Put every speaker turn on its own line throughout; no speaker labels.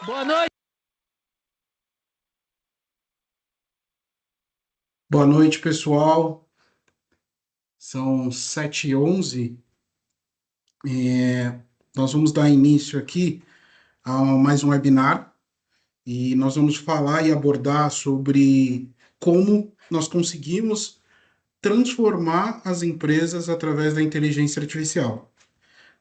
Boa noite.
Boa noite, pessoal. São 7h11. Nós vamos dar início aqui a mais um webinar e nós vamos falar e abordar sobre como nós conseguimos transformar as empresas através da inteligência artificial.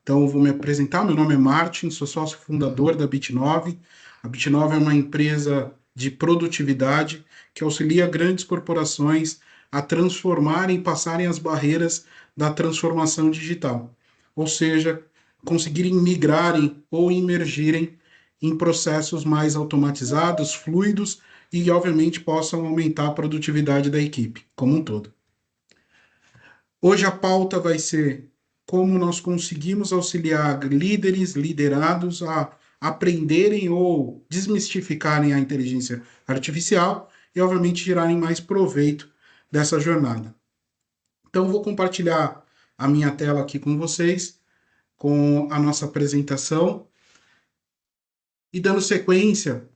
Então, eu vou me apresentar. Meu nome é Martin, sou sócio fundador da Bit9. A Bit9 é uma empresa de produtividade que auxilia grandes corporações a transformarem, passarem as barreiras da transformação digital. Ou seja, conseguirem migrarem ou imergirem em processos mais automatizados, fluidos e, obviamente, possam aumentar a produtividade da equipe como um todo. Hoje a pauta vai ser como nós conseguimos auxiliar líderes, liderados a aprenderem ou desmistificarem a inteligência artificial e, obviamente, tirarem mais proveito dessa jornada. Então, vou compartilhar a minha tela aqui com vocês, com a nossa apresentação e dando sequência,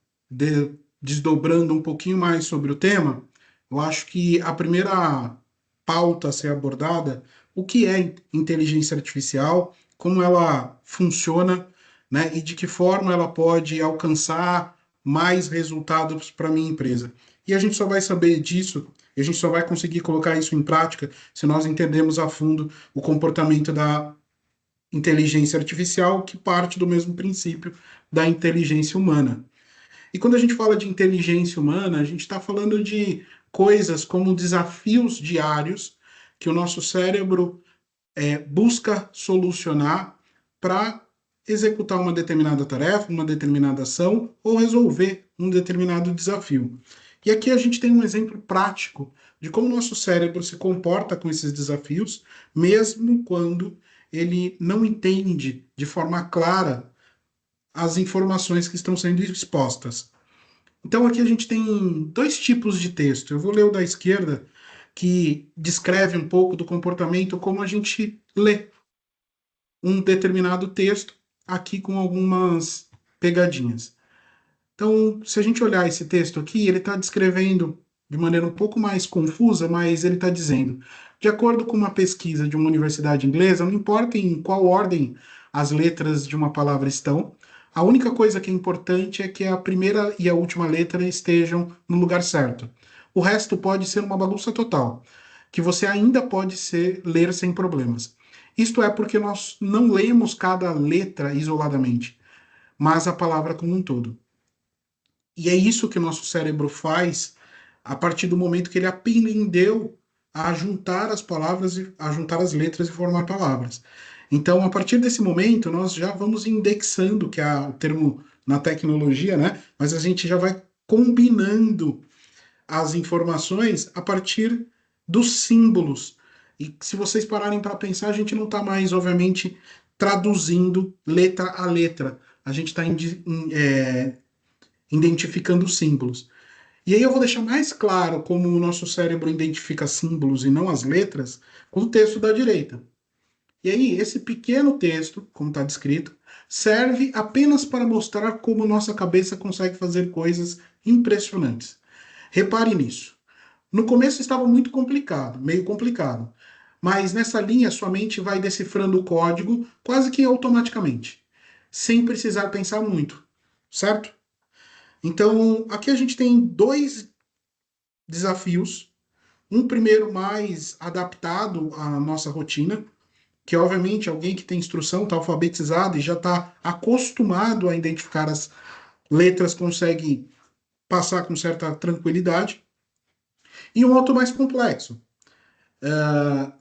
desdobrando um pouquinho mais sobre o tema. Eu acho que a primeira pauta a ser abordada, o que é inteligência artificial, como ela funciona, né, e de que forma ela pode alcançar mais resultados para a minha empresa. E a gente só vai saber disso, e a gente só vai conseguir colocar isso em prática se nós entendermos a fundo o comportamento da inteligência artificial, que parte do mesmo princípio da inteligência humana. E quando a gente fala de inteligência humana, a gente está falando de coisas como desafios diários que o nosso cérebro busca solucionar para executar uma determinada tarefa, uma determinada ação ou resolver um determinado desafio. E aqui a gente tem um exemplo prático de como o nosso cérebro se comporta com esses desafios, mesmo quando ele não entende de forma clara as informações que estão sendo expostas. Então aqui a gente tem dois tipos de texto. Eu vou ler o da esquerda, que descreve um pouco do comportamento, como a gente lê um determinado texto, aqui com algumas pegadinhas. Então, se a gente olhar esse texto aqui, ele está descrevendo de maneira um pouco mais confusa, mas ele está dizendo, de acordo com uma pesquisa de uma universidade inglesa, não importa em qual ordem as letras de uma palavra estão, a única coisa que é importante é que a primeira e a última letra estejam no lugar certo. O resto pode ser uma bagunça total, que você ainda pode ler sem problemas. Isto é porque nós não lemos cada letra isoladamente, mas a palavra como um todo. E é isso que o nosso cérebro faz a partir do momento que ele aprendeu a juntar as palavras, a juntar as letras e formar palavras. Então, a partir desse momento, nós já vamos indexando, que é o termo na tecnologia, né? Mas a gente já vai combinando as informações a partir dos símbolos. E se vocês pararem para pensar, a gente não está mais, obviamente, traduzindo letra a letra. A gente está identificando símbolos. E aí eu vou deixar mais claro como o nosso cérebro identifica símbolos e não as letras com o texto da direita. E aí, esse pequeno texto, como está descrito, serve apenas para mostrar como nossa cabeça consegue fazer coisas impressionantes. Repare nisso. No começo estava muito complicado, meio complicado, mas nessa linha sua mente vai decifrando o código quase que automaticamente, sem precisar pensar muito, certo? Então, aqui a gente tem dois desafios. Um primeiro mais adaptado à nossa rotina, que obviamente alguém que tem instrução, está alfabetizado e já está acostumado a identificar as letras, consegue passar com certa tranquilidade. E um outro mais complexo,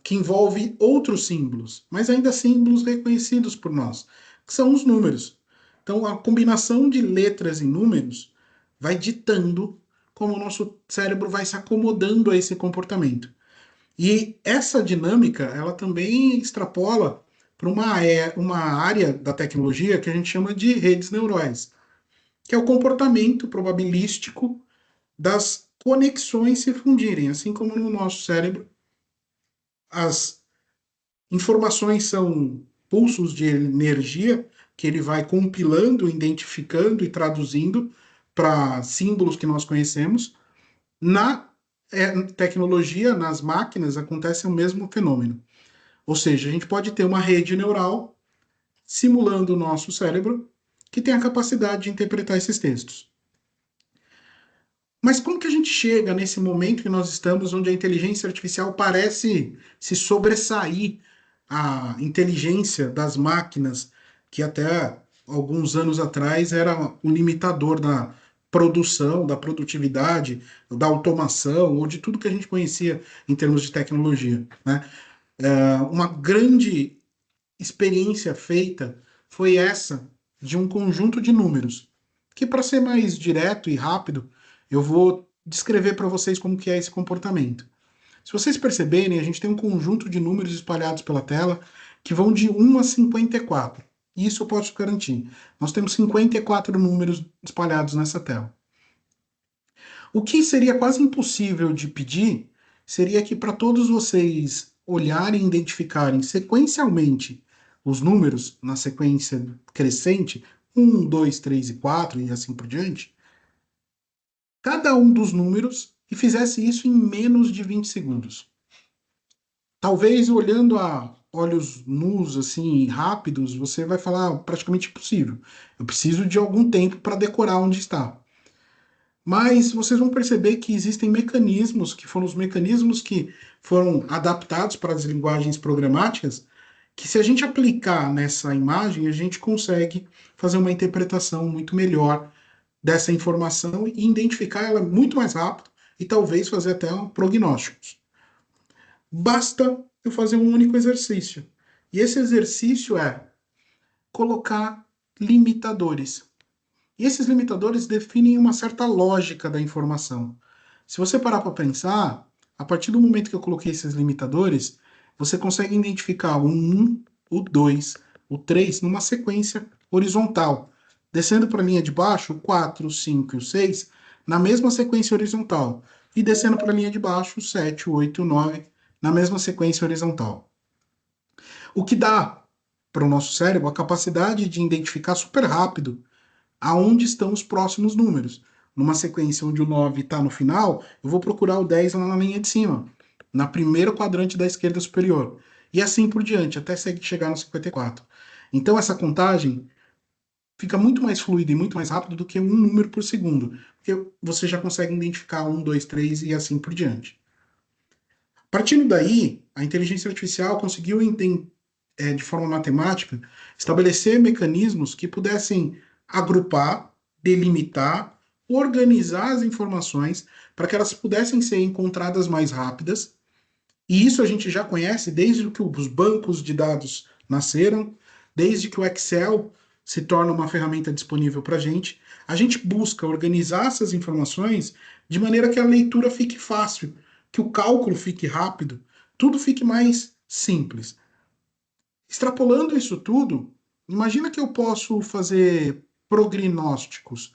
que envolve outros símbolos, mas ainda símbolos reconhecidos por nós, que são os números. Então, a combinação de letras e números vai ditando como o nosso cérebro vai se acomodando a esse comportamento. E essa dinâmica, ela também extrapola para uma área da tecnologia que a gente chama de redes neurais, que é o comportamento probabilístico das conexões se fundirem, assim como no nosso cérebro as informações são pulsos de energia, que ele vai compilando, identificando e traduzindo para símbolos que nós conhecemos. Na tecnologia, nas máquinas, acontece o mesmo fenômeno. Ou seja, a gente pode ter uma rede neural simulando o nosso cérebro que tem a capacidade de interpretar esses textos. Mas como que a gente chega nesse momento que nós estamos, onde a inteligência artificial parece se sobressair à inteligência das máquinas, que até alguns anos atrás era um limitador da produção, da produtividade, da automação, ou de tudo que a gente conhecia em termos de tecnologia, né? Uma grande experiência feita foi essa de um conjunto de números, que para ser mais direto e rápido, eu vou descrever para vocês como que é esse comportamento. Se vocês perceberem, a gente tem um conjunto de números espalhados pela tela que vão de 1 a 54. Isso eu posso garantir. Nós temos 54 números espalhados nessa tela. O que seria quase impossível de pedir seria que para todos vocês olharem e identificarem sequencialmente os números na sequência crescente, 1, 2, 3 e 4 e assim por diante, cada um dos números e fizesse isso em menos de 20 segundos. Talvez olhando a olhos nus, assim, rápidos, você vai falar praticamente impossível. Eu preciso de algum tempo para decorar onde está. Mas vocês vão perceber que existem mecanismos, que foram os mecanismos que foram adaptados para as linguagens programáticas, que se a gente aplicar nessa imagem, a gente consegue fazer uma interpretação muito melhor dessa informação e identificar ela muito mais rápido e talvez fazer até um prognóstico. Basta eu fazer um único exercício. E esse exercício é colocar limitadores. E esses limitadores definem uma certa lógica da informação. Se você parar para pensar, a partir do momento que eu coloquei esses limitadores, você consegue identificar o 1, o 2, o 3 numa sequência horizontal. Descendo para a linha de baixo, o 4, o 5 e o 6 na mesma sequência horizontal. E descendo para a linha de baixo, o 7, o 8 e o 9 na mesma sequência horizontal. O que dá para o nosso cérebro a capacidade de identificar super rápido aonde estão os próximos números. Numa sequência onde o 9 está no final, eu vou procurar o 10 lá na linha de cima, na primeira quadrante da esquerda superior. E assim por diante, até chegar no 54. Então essa contagem fica muito mais fluida e muito mais rápido do que um número por segundo, porque você já consegue identificar 1, 2, 3 e assim por diante. Partindo daí, a inteligência artificial conseguiu, de forma matemática, estabelecer mecanismos que pudessem agrupar, delimitar, organizar as informações para que elas pudessem ser encontradas mais rápidas. E isso a gente já conhece desde que os bancos de dados nasceram, desde que o Excel se torna uma ferramenta disponível para a gente. A gente busca organizar essas informações de maneira que a leitura fique fácil, que o cálculo fique rápido, tudo fique mais simples. Extrapolando isso tudo, imagina que eu posso fazer prognósticos.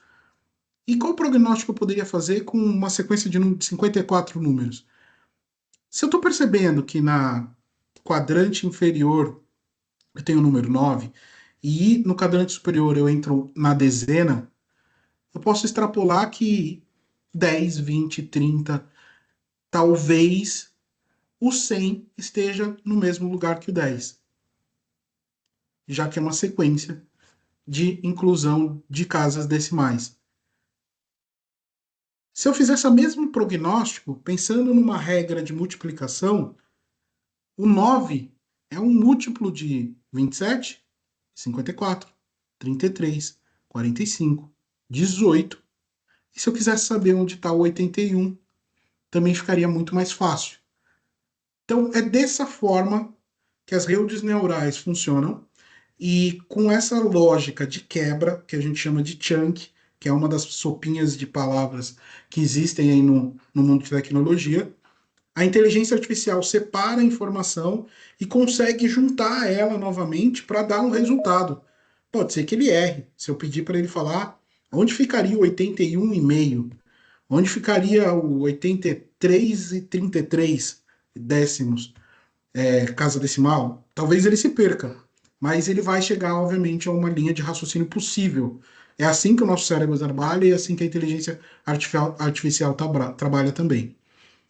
E qual prognóstico eu poderia fazer com uma sequência de 54 números? Se eu estou percebendo que na quadrante inferior eu tenho o número 9 e no quadrante superior eu entro na dezena, eu posso extrapolar que 10, 20, 30, talvez o 100 esteja no mesmo lugar que o 10, já que é uma sequência de inclusão de casas decimais. Se eu fizesse o mesmo prognóstico, pensando numa regra de multiplicação, o 9 é um múltiplo de 27, 54, 33, 45, 18. E se eu quisesse saber onde está o 81, também ficaria muito mais fácil. Então, é dessa forma que as redes neurais funcionam. E com essa lógica de quebra, que a gente chama de chunk, que é uma das sopinhas de palavras que existem aí no mundo de tecnologia, a inteligência artificial separa a informação e consegue juntar ela novamente para dar um resultado. Pode ser que ele erre. Se eu pedir para ele falar onde ficaria o 81,5, onde ficaria o 83 e 33 décimos, casa decimal, talvez ele se perca. mas ele vai chegar, obviamente, a uma linha de raciocínio possível. É assim que o nosso cérebro trabalha e é assim que a inteligência artificial trabalha também.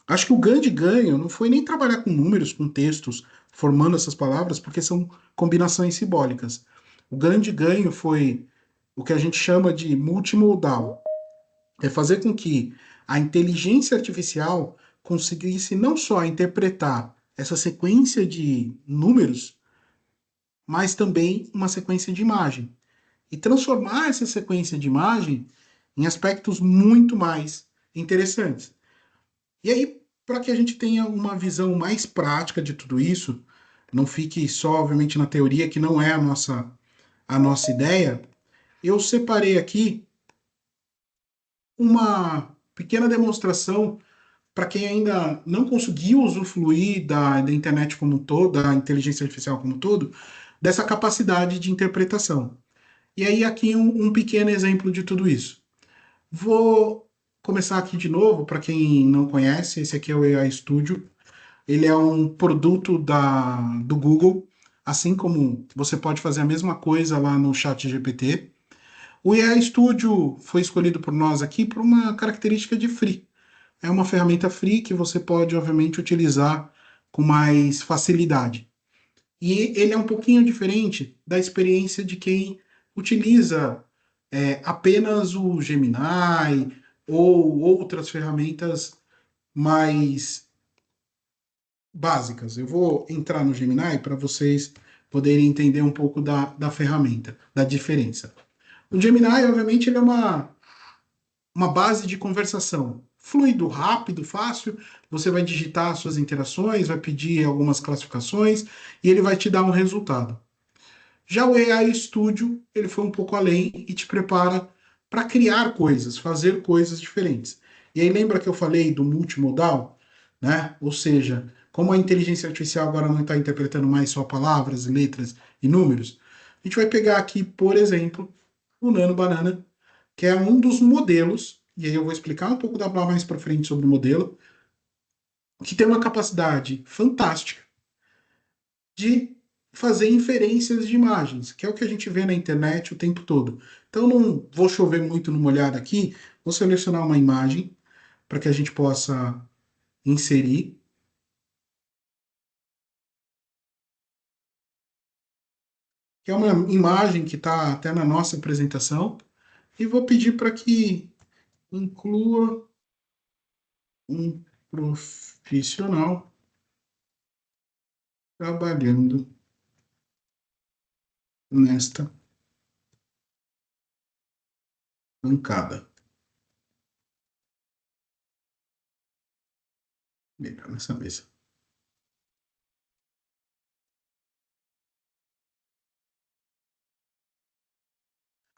Acho que o grande ganho não foi nem trabalhar com números, com textos, formando essas palavras, porque são combinações simbólicas. O grande ganho foi o que a gente chama de multimodal. É fazer com que a inteligência artificial conseguisse não só interpretar essa sequência de números, mas também uma sequência de imagem. E transformar essa sequência de imagem em aspectos muito mais interessantes. E aí, para que a gente tenha uma visão mais prática de tudo isso, não fique só, obviamente, na teoria, que não é a nossa ideia, eu separei aqui uma pequena demonstração para quem ainda não conseguiu usufruir da internet como um todo, da inteligência artificial como um todo, dessa capacidade de interpretação. E aí, aqui um pequeno exemplo de tudo isso. Vou começar aqui de novo, para quem não conhece, esse aqui é o AI Studio. Ele é um produto do Google, assim como você pode fazer a mesma coisa lá no Chat GPT. O AI Studio foi escolhido por nós aqui por uma característica de free. É uma ferramenta free que você pode, obviamente, utilizar com mais facilidade. E ele é um pouquinho diferente da experiência de quem utiliza apenas o Gemini ou outras ferramentas mais básicas. Eu vou entrar no Gemini para vocês poderem entender um pouco da ferramenta, da diferença. O Gemini, obviamente, ele é uma base de conversação. Fluido, rápido, fácil. Você vai digitar suas interações, vai pedir algumas classificações e ele vai te dar um resultado. Já o AI Studio, ele foi um pouco além e te prepara para criar coisas, fazer coisas diferentes. E aí lembra que eu falei do multimodal, né? Ou seja, como a inteligência artificial agora não está interpretando mais só palavras, letras e números, a gente vai pegar aqui, por exemplo, o Nano Banana, que é um dos modelos, e aí eu vou explicar um pouco da mais para frente sobre o modelo, que tem uma capacidade fantástica de fazer inferências de imagens, que é o que a gente vê na internet o tempo todo. Então, não vou chover muito no molhado aqui, vou selecionar uma imagem para que a gente possa inserir, que é uma imagem que está até na nossa apresentação, e vou pedir para que inclua um profissional trabalhando nesta bancada. Melhor nessa mesa.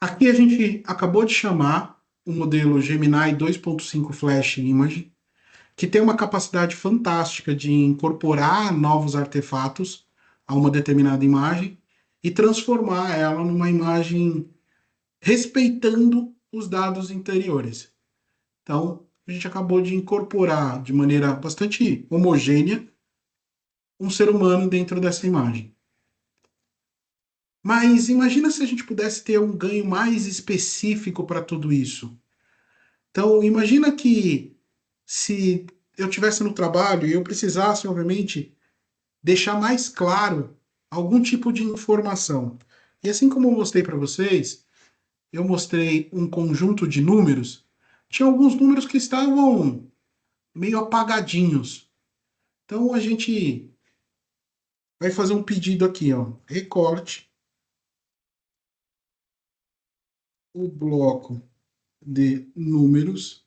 Aqui a gente acabou de chamar o modelo Gemini 2.5 Flash Image, que tem uma capacidade fantástica de incorporar novos artefatos a uma determinada imagem e transformar ela numa imagem respeitando os dados interiores. Então, a gente acabou de incorporar de maneira bastante homogênea um ser humano dentro dessa imagem. Mas imagina se a gente pudesse ter um ganho mais específico para tudo isso. Então, imagina que se eu tivesse no trabalho e eu precisasse, obviamente, deixar mais claro algum tipo de informação. E assim como eu mostrei para vocês, eu mostrei um conjunto de números. Tinha alguns números que estavam meio apagadinhos. Então a gente vai fazer um pedido aqui, ó. Recorte o bloco de números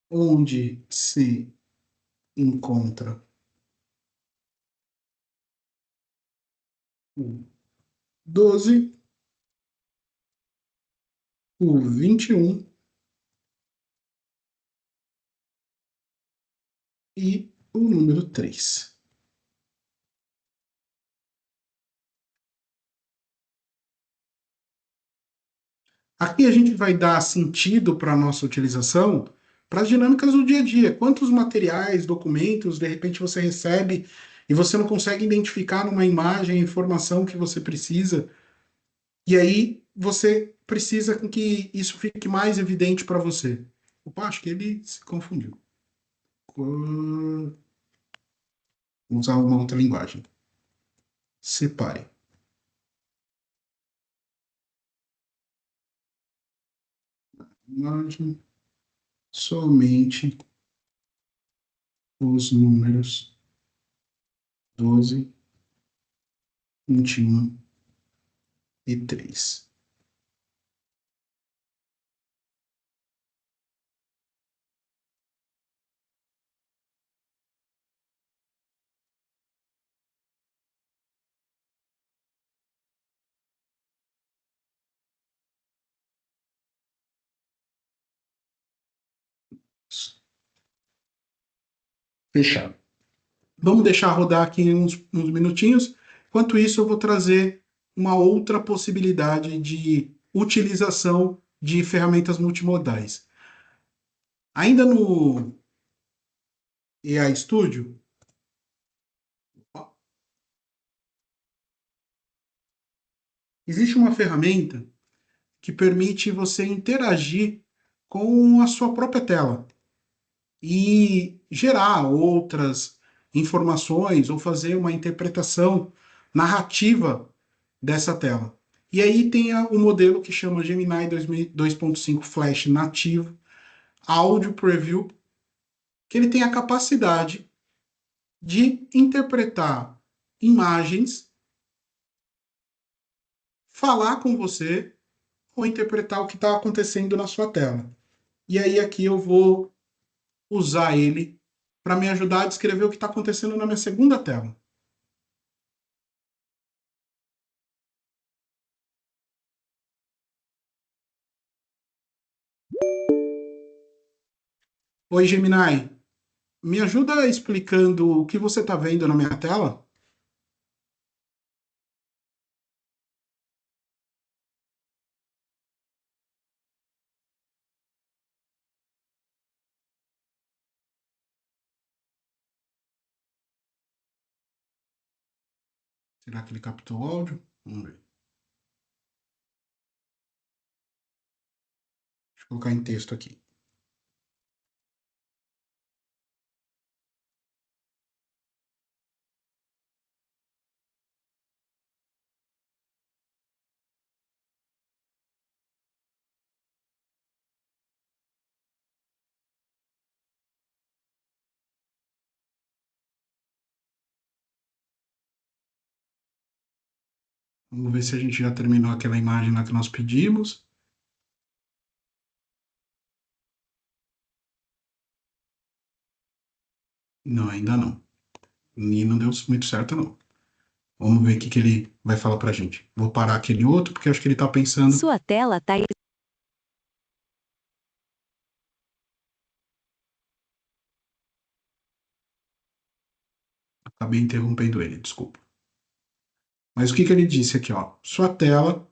onde se encontra o 12, o 21 e o número 3. Aqui a gente vai dar sentido para a nossa utilização para as dinâmicas do dia a dia. Quantos materiais, documentos, de repente você recebe e você não consegue identificar numa imagem a informação que você precisa, e aí você precisa com que isso fique mais evidente para você. Opa, acho que ele se confundiu. Vou usar uma outra linguagem. Separe. Imagem, somente os números 12, 21 e 3. Fechado. Vamos deixar rodar aqui uns minutinhos. Enquanto isso, eu vou trazer uma outra possibilidade de utilização de ferramentas multimodais. Ainda no AI Studio, existe uma ferramenta que permite você interagir com a sua própria tela e gerar outras informações ou fazer uma interpretação narrativa dessa tela. E aí tem o modelo que chama Gemini 2.5 Flash nativo, Audio Preview, que ele tem a capacidade de interpretar imagens, falar com você ou interpretar o que está acontecendo na sua tela. E aí aqui eu vou usar ele para me ajudar a descrever o que está acontecendo na minha segunda tela. Oi, Gemini, me ajuda explicando o que você está vendo na minha tela? Será que ele captou o áudio? Vamos ver. Deixa eu colocar em texto aqui. Vamos ver se a gente já terminou aquela imagem lá que nós pedimos. Não, ainda não. E não deu muito certo, não. Vamos ver o que ele vai falar pra gente. Vou parar aquele outro, porque acho que ele tá pensando.
Sua tela está.
Acabei interrompendo ele, desculpa. Mas o que ele disse aqui, ó? Sua tela.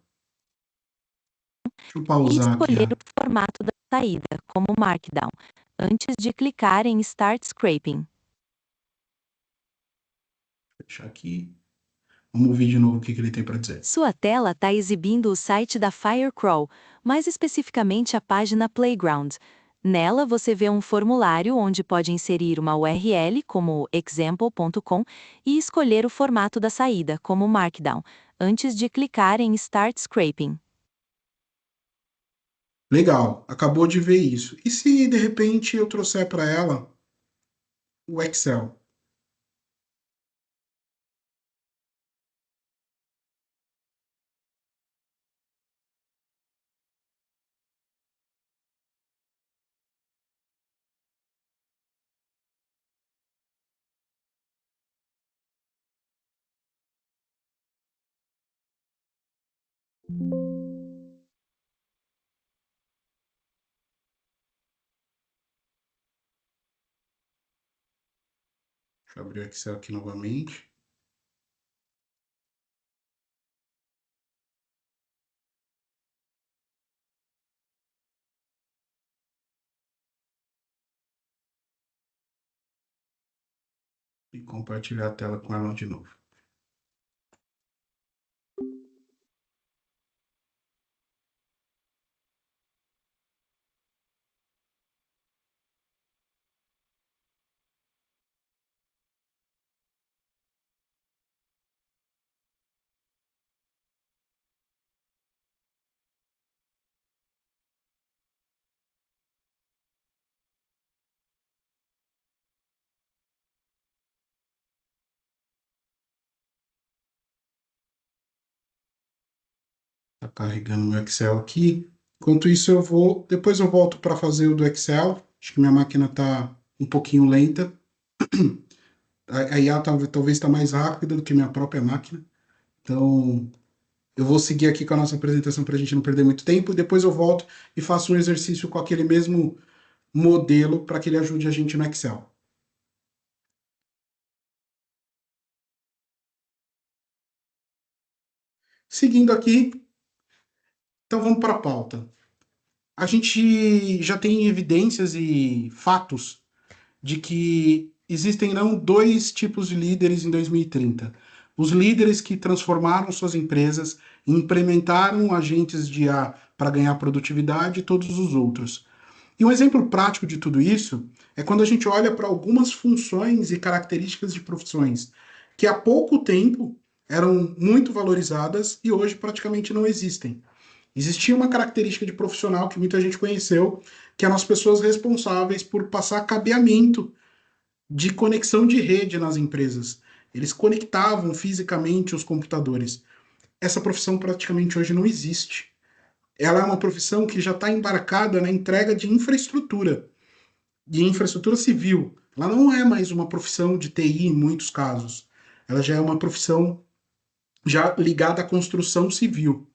Deixa eu
E
pausar aqui.
escolher o formato da saída, como Markdown, antes de clicar em Start Scraping.
Fechar aqui. Vamos ouvir de novo o que ele tem para dizer.
Sua tela está exibindo o site da Firecrawl, mais especificamente a página Playground. Nela você vê um formulário onde pode inserir uma URL, como example.com, e escolher o formato da saída, como Markdown, antes de clicar em Start Scraping.
Legal, acabou de ver isso. E se de repente eu trouxer para ela o Excel? Deixa eu abrir o Excel aqui novamente. E compartilhar a tela com ela de novo. Tá carregando meu Excel aqui. Enquanto isso, depois eu volto para fazer o do Excel. Acho que minha máquina está um pouquinho lenta. A IA talvez está mais rápida do que minha própria máquina. Então, eu vou seguir aqui com a nossa apresentação para a gente não perder muito tempo. Depois eu volto e faço um exercício com aquele mesmo modelo para que ele ajude a gente no Excel. Seguindo aqui, então vamos para a pauta. A gente já tem evidências e fatos de que existem não dois tipos de líderes em 2030. Os líderes que transformaram suas empresas e implementaram agentes de IA para ganhar produtividade e todos os outros. E um exemplo prático de tudo isso é quando a gente olha para algumas funções e características de profissões que há pouco tempo eram muito valorizadas e hoje praticamente não existem. Existia uma característica de profissional que muita gente conheceu, que eram as pessoas responsáveis por passar cabeamento de conexão de rede nas empresas. Eles conectavam fisicamente os computadores. Essa profissão praticamente hoje não existe. Ela é uma profissão que já está embarcada na entrega de infraestrutura civil. Ela não é mais uma profissão de TI em muitos casos. Ela já é uma profissão já ligada à construção civil.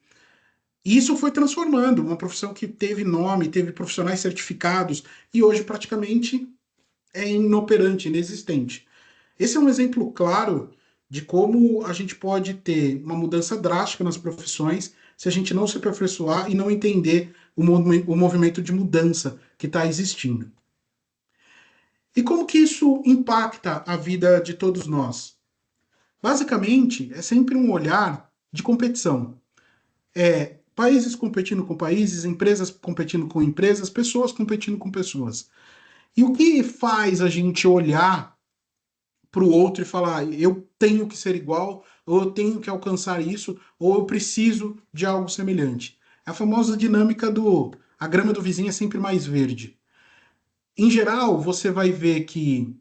E isso foi transformando, uma profissão que teve nome, teve profissionais certificados, e hoje praticamente é inoperante, inexistente. Esse é um exemplo claro de como a gente pode ter uma mudança drástica nas profissões se a gente não se aperfeiçoar e não entender o movimento de mudança que está existindo. E como que isso impacta a vida de todos nós? Basicamente, é sempre um olhar de competição. É países competindo com países, empresas competindo com empresas, pessoas competindo com pessoas. E o que faz a gente olhar para o outro e falar, eu tenho que ser igual, ou eu tenho que alcançar isso, ou eu preciso de algo semelhante? É a famosa dinâmica do a grama do vizinho é sempre mais verde. Em geral, você vai ver que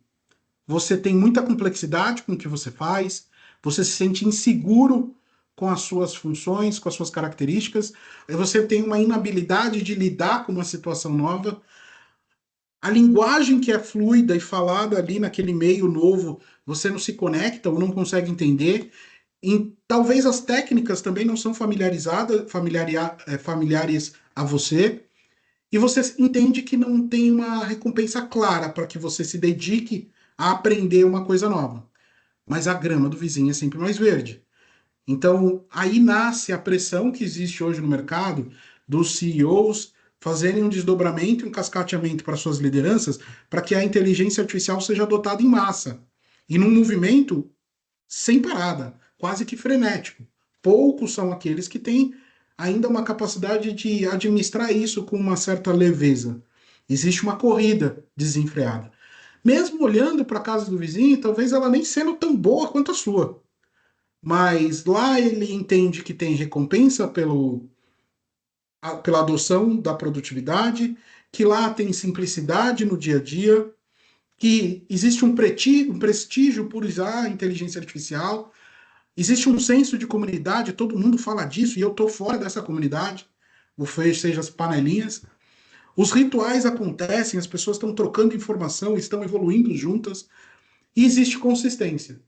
você tem muita complexidade com o que você faz, você se sente inseguro com as suas funções, com as suas características, você tem uma inabilidade de lidar com uma situação nova, a linguagem que é fluida e falada ali naquele meio novo, você não se conecta ou não consegue entender. Talvez as técnicas também não são familiares a você, e você entende que não tem uma recompensa clara para que você se dedique a aprender uma coisa nova. Mas a grama do vizinho é sempre mais verde. Então, aí nasce a pressão que existe hoje no mercado dos CEOs fazerem um desdobramento e um cascateamento para suas lideranças para que a inteligência artificial seja adotada em massa. E num movimento sem parada, quase que frenético. Poucos são aqueles que têm ainda uma capacidade de administrar isso com uma certa leveza. Existe uma corrida desenfreada. Mesmo olhando para a casa do vizinho, talvez ela nem sendo tão boa quanto a sua. Mas lá ele entende que tem recompensa pela adoção da produtividade, que lá tem simplicidade no dia a dia, que existe um prestígio por usar a inteligência artificial, existe um senso de comunidade, todo mundo fala disso e eu estou fora dessa comunidade, ou seja, as panelinhas. Os rituais acontecem, as pessoas estão trocando informação, estão evoluindo juntas, e existe consistência.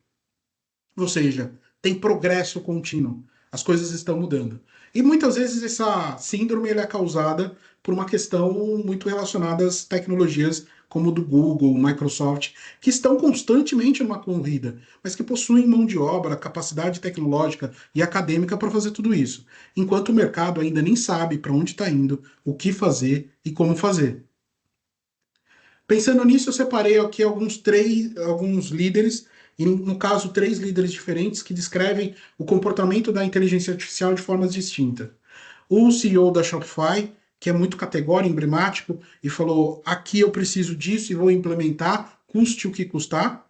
Ou seja, tem progresso contínuo. As coisas estão mudando. E muitas vezes essa síndrome é causada por uma questão muito relacionada às tecnologias como o do Google, Microsoft, que estão constantemente numa corrida, mas que possuem mão de obra, capacidade tecnológica e acadêmica para fazer tudo isso, enquanto o mercado ainda nem sabe para onde está indo, o que fazer e como fazer. Pensando nisso, eu separei aqui alguns líderes e no caso, três líderes diferentes que descrevem o comportamento da inteligência artificial de formas distintas. O CEO da Shopify, que é muito categórico, emblemático, e falou: aqui eu preciso disso e vou implementar, custe o que custar.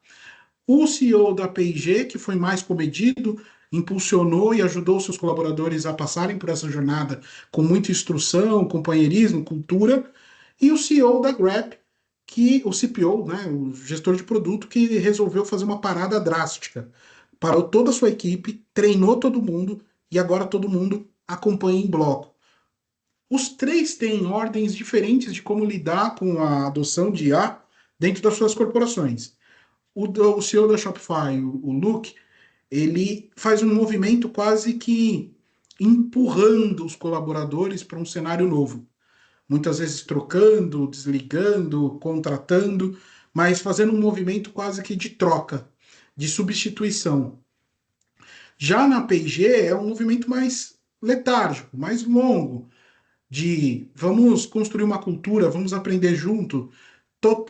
O CEO da P&G, que foi mais comedido, impulsionou e ajudou seus colaboradores a passarem por essa jornada com muita instrução, companheirismo, cultura. E o CEO da Grab, que o CPO, né, o gestor de produto, que resolveu fazer uma parada drástica. Parou toda a sua equipe, treinou todo mundo e agora todo mundo acompanha em bloco. Os três têm ordens diferentes de como lidar com a adoção de IA dentro das suas corporações. O CEO da Shopify, o Luke, ele faz um movimento quase que empurrando os colaboradores para um cenário novo. Muitas vezes trocando, desligando, contratando, mas fazendo um movimento quase que de troca, de substituição. Já na P&G é um movimento mais letárgico, mais longo, de vamos construir uma cultura, vamos aprender junto.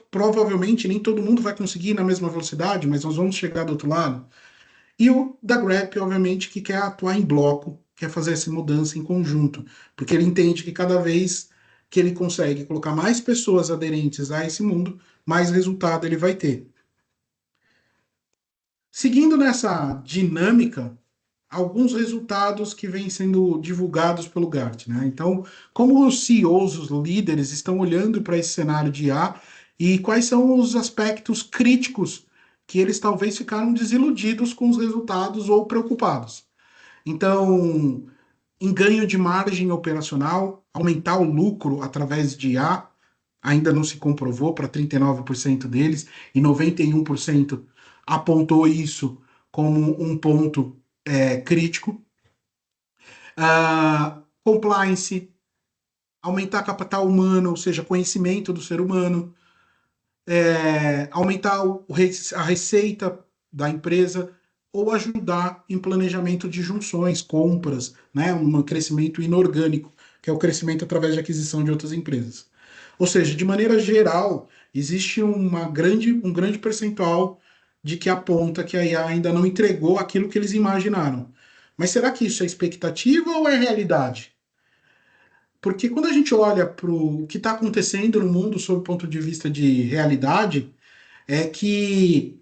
Provavelmente nem todo mundo vai conseguir na mesma velocidade, mas nós vamos chegar do outro lado. E o da Grep, obviamente, que quer atuar em bloco, quer fazer essa mudança em conjunto, porque ele entende que cada vez que ele consegue colocar mais pessoas aderentes a esse mundo, mais resultado ele vai ter. Seguindo nessa dinâmica, alguns resultados que vêm sendo divulgados pelo Gartner, né? Então, como os CEOs, os líderes, estão olhando para esse cenário de IA e quais são os aspectos críticos que eles talvez ficaram desiludidos com os resultados ou preocupados. Então, em ganho de margem operacional, aumentar o lucro através de IA, ainda não se comprovou para 39% deles, e 91% apontou isso como um ponto crítico. Compliance, aumentar capital humano, ou seja, conhecimento do ser humano, aumentar a receita da empresa ou ajudar em planejamento de junções, compras, né, um crescimento inorgânico, que é o crescimento através de aquisição de outras empresas. Ou seja, de maneira geral, existe um grande percentual de que aponta que a IA ainda não entregou aquilo que eles imaginaram. Mas será que isso é expectativa ou é realidade? Porque quando a gente olha para o que está acontecendo no mundo sob o ponto de vista de realidade, é que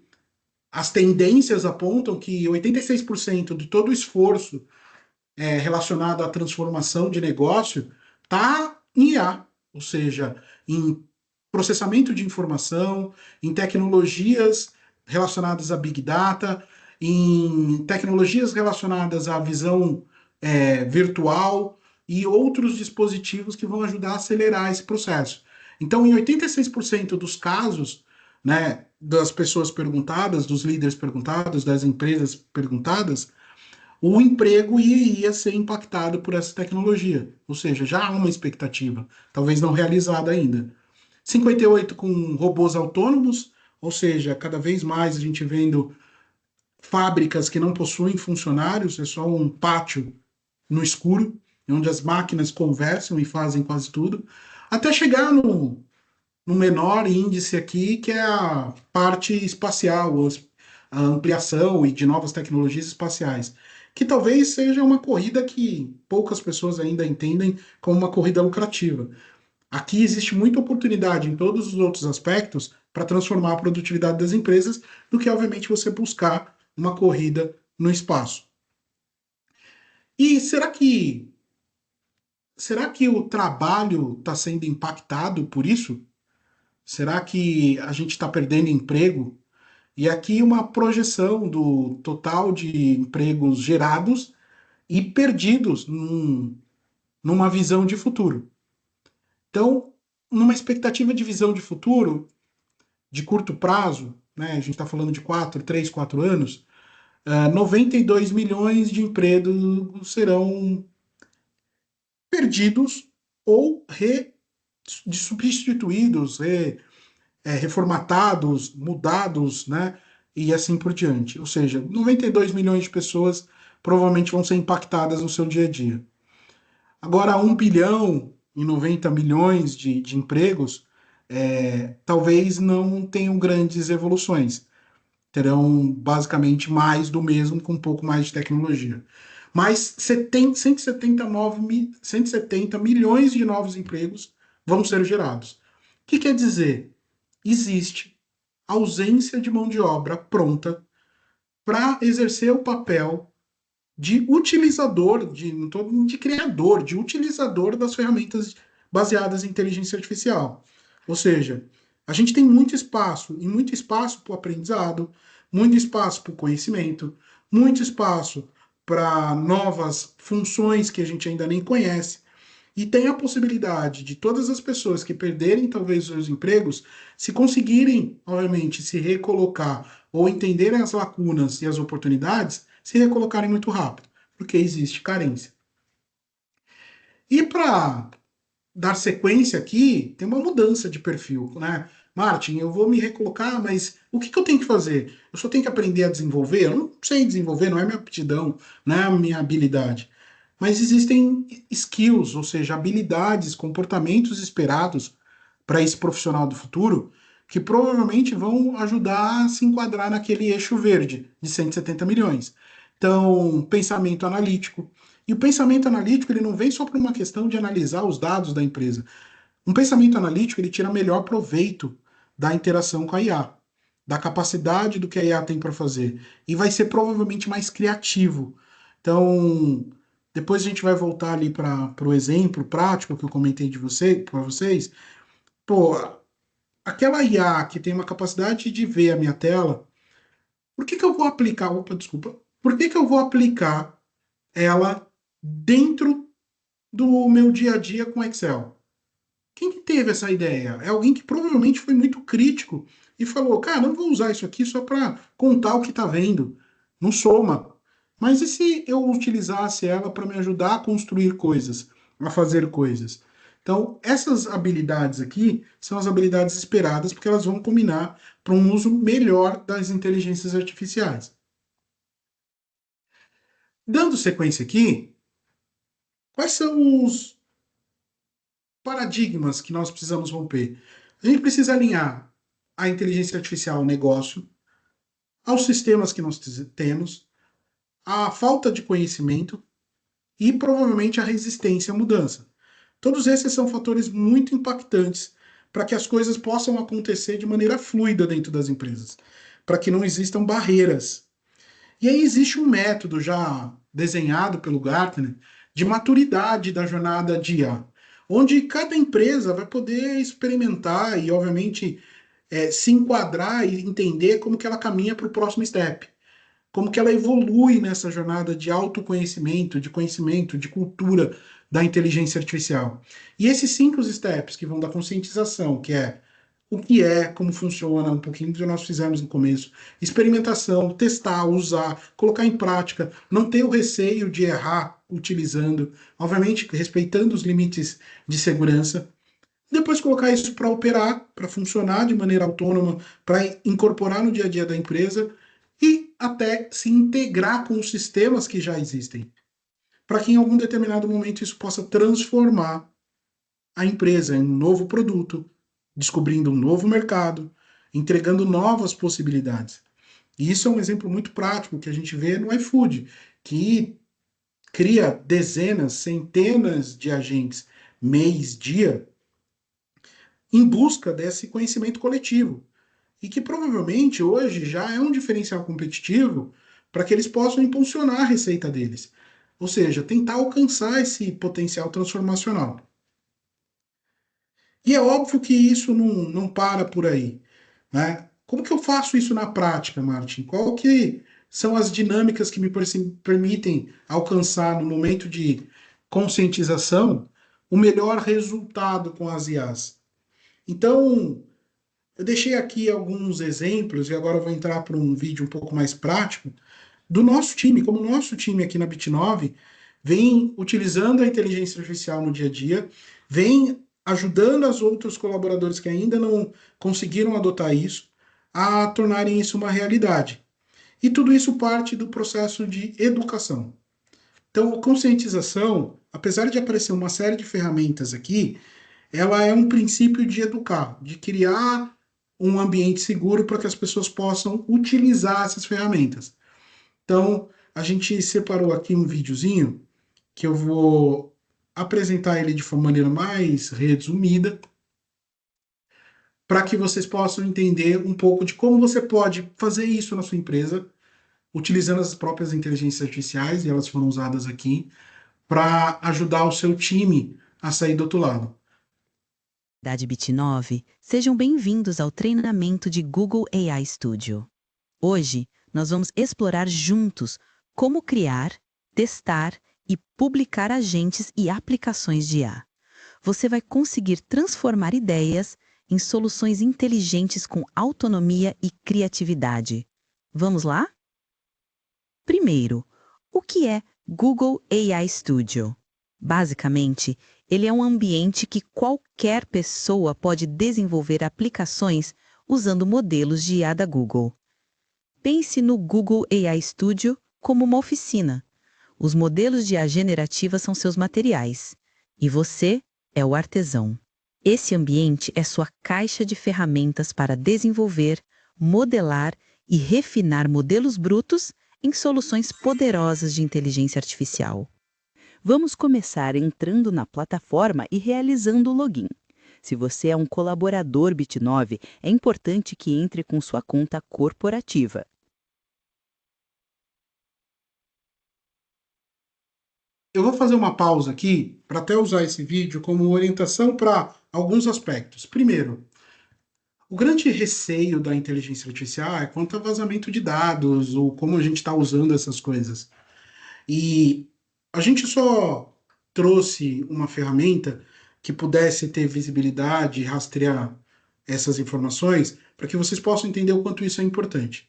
as tendências apontam que 86% de todo o esforço relacionado à transformação de negócio está em IA, ou seja, em processamento de informação, em tecnologias relacionadas a Big Data, em tecnologias relacionadas à visão virtual e outros dispositivos que vão ajudar a acelerar esse processo. Então, em 86% dos casos, né, das pessoas perguntadas, dos líderes perguntados, das empresas perguntadas, o emprego iria ser impactado por essa tecnologia. Ou seja, já há uma expectativa, talvez não realizada ainda. 58 com robôs autônomos, ou seja, cada vez mais a gente vendo fábricas que não possuem funcionários, é só um pátio no escuro, onde as máquinas conversam e fazem quase tudo, até chegar no menor índice aqui, que é a parte espacial, a ampliação e de novas tecnologias espaciais, que talvez seja uma corrida que poucas pessoas ainda entendem como uma corrida lucrativa. Aqui existe muita oportunidade em todos os outros aspectos para transformar a produtividade das empresas, do que, obviamente, você buscar uma corrida no espaço. E será que o trabalho está sendo impactado por isso? Será que a gente está perdendo emprego? E aqui uma projeção do total de empregos gerados e perdidos numa visão de futuro. Então, numa expectativa de visão de futuro, de curto prazo, né, a gente está falando de 4 anos, 92 milhões de empregos serão perdidos ou substituídos, reformatados, mudados, né, e assim por diante. Ou seja, 92 milhões de pessoas provavelmente vão ser impactadas no seu dia a dia. Agora, 1 bilhão e 90 milhões de empregos talvez não tenham grandes evoluções. terão basicamente mais do mesmo, com um pouco mais de tecnologia. Mas 170 milhões de novos empregos vão ser gerados. O que quer dizer? Existe ausência de mão de obra pronta para exercer o papel de utilizador, de criador, de utilizador das ferramentas baseadas em inteligência artificial. Ou seja, a gente tem muito espaço, e muito espaço para o aprendizado, muito espaço para o conhecimento, muito espaço para novas funções que a gente ainda nem conhece. E tem a possibilidade de todas as pessoas que perderem talvez os seus empregos, se conseguirem, obviamente, se recolocar ou entenderem as lacunas e as oportunidades, se recolocarem muito rápido, porque existe carência. E para dar sequência aqui, tem uma mudança de perfil, né? Martin, eu vou me recolocar, mas o que eu tenho que fazer? Eu só tenho que aprender a desenvolver? Eu não sei desenvolver, não é minha aptidão, não é a minha habilidade. Mas existem skills, ou seja, habilidades, comportamentos esperados para esse profissional do futuro, que provavelmente vão ajudar a se enquadrar naquele eixo verde de 170 milhões. Então, pensamento analítico. E o pensamento analítico ele não vem só por uma questão de analisar os dados da empresa. Um pensamento analítico ele tira melhor proveito da interação com a IA, da capacidade do que a IA tem para fazer. E vai ser provavelmente mais criativo. Então, depois a gente vai voltar ali para o exemplo prático que eu comentei de para vocês. Pô, aquela IA que tem uma capacidade de ver a minha tela, por que que eu vou aplicar? Opa, desculpa. Por que que eu vou aplicar ela dentro do meu dia a dia com Excel? Quem que teve essa ideia? É alguém que provavelmente foi muito crítico e falou: cara, não vou usar isso aqui só para contar o que está vendo. Não soma. Mas e se eu utilizasse ela para me ajudar a construir coisas, a fazer coisas? Então, essas habilidades aqui são as habilidades esperadas, porque elas vão combinar para um uso melhor das inteligências artificiais. Dando sequência aqui, quais são os paradigmas que nós precisamos romper? A gente precisa alinhar a inteligência artificial ao negócio, aos sistemas que nós temos, à falta de conhecimento e provavelmente a resistência à mudança. Todos esses são fatores muito impactantes para que as coisas possam acontecer de maneira fluida dentro das empresas, para que não existam barreiras. E aí existe um método já desenhado pelo Gartner de maturidade da jornada de IA, onde cada empresa vai poder experimentar e, obviamente, se enquadrar e entender como que ela caminha para o próximo step, como que ela evolui nessa jornada de autoconhecimento, de conhecimento, de cultura da inteligência artificial. E esses 5 steps que vão da conscientização, que é o que é, como funciona, um pouquinho do que nós fizemos no começo, experimentação, testar, usar, colocar em prática, não ter o receio de errar utilizando, obviamente respeitando os limites de segurança. Depois colocar isso para operar, para funcionar de maneira autônoma, para incorporar no dia a dia da empresa e até se integrar com os sistemas que já existem, para que em algum determinado momento isso possa transformar a empresa em um novo produto, descobrindo um novo mercado, entregando novas possibilidades. E isso é um exemplo muito prático que a gente vê no iFood, que cria dezenas, centenas de agentes mês, dia, em busca desse conhecimento coletivo. E que provavelmente hoje já é um diferencial competitivo para que eles possam impulsionar a receita deles. Ou seja, tentar alcançar esse potencial transformacional. E é óbvio que isso não para por aí, né? Como que eu faço isso na prática, Martin? Qual que são as dinâmicas que me permitem alcançar no momento de conscientização o melhor resultado com as IAs? Então, eu deixei aqui alguns exemplos e agora eu vou entrar para um vídeo um pouco mais prático do nosso time, como o nosso time aqui na Bit9 vem utilizando a inteligência artificial no dia a dia, vem ajudando os outros colaboradores que ainda não conseguiram adotar isso a tornarem isso uma realidade. E tudo isso parte do processo de educação. Então, a conscientização, apesar de aparecer uma série de ferramentas aqui, ela é um princípio de educar, de criar um ambiente seguro para que as pessoas possam utilizar essas ferramentas. Então, a gente separou aqui um videozinho que eu vou apresentar ele de uma maneira mais resumida, para que vocês possam entender um pouco de como você pode fazer isso na sua empresa, utilizando as próprias inteligências artificiais, e elas foram usadas aqui, para ajudar o seu time a sair do outro lado.
Da Bit9, sejam bem-vindos ao treinamento de Google AI Studio. Hoje, nós vamos explorar juntos como criar, testar e publicar agentes e aplicações de IA. Você vai conseguir transformar ideias em soluções inteligentes com autonomia e criatividade. Vamos lá? Primeiro, o que é Google AI Studio? Basicamente, ele é um ambiente que qualquer pessoa pode desenvolver aplicações usando modelos de IA da Google. Pense no Google AI Studio como uma oficina. Os modelos de IA generativa são seus materiais, e você é o artesão. Esse ambiente é sua caixa de ferramentas para desenvolver, modelar e refinar modelos brutos em soluções poderosas de inteligência artificial. Vamos começar entrando na plataforma e realizando o login. Se você é um colaborador Bit9, é importante que entre com sua conta corporativa.
Eu vou fazer uma pausa aqui para até usar esse vídeo como orientação para alguns aspectos. Primeiro, o grande receio da inteligência artificial é quanto a vazamento de dados, ou como a gente está usando essas coisas. E a gente só trouxe uma ferramenta que pudesse ter visibilidade e rastrear essas informações para que vocês possam entender o quanto isso é importante.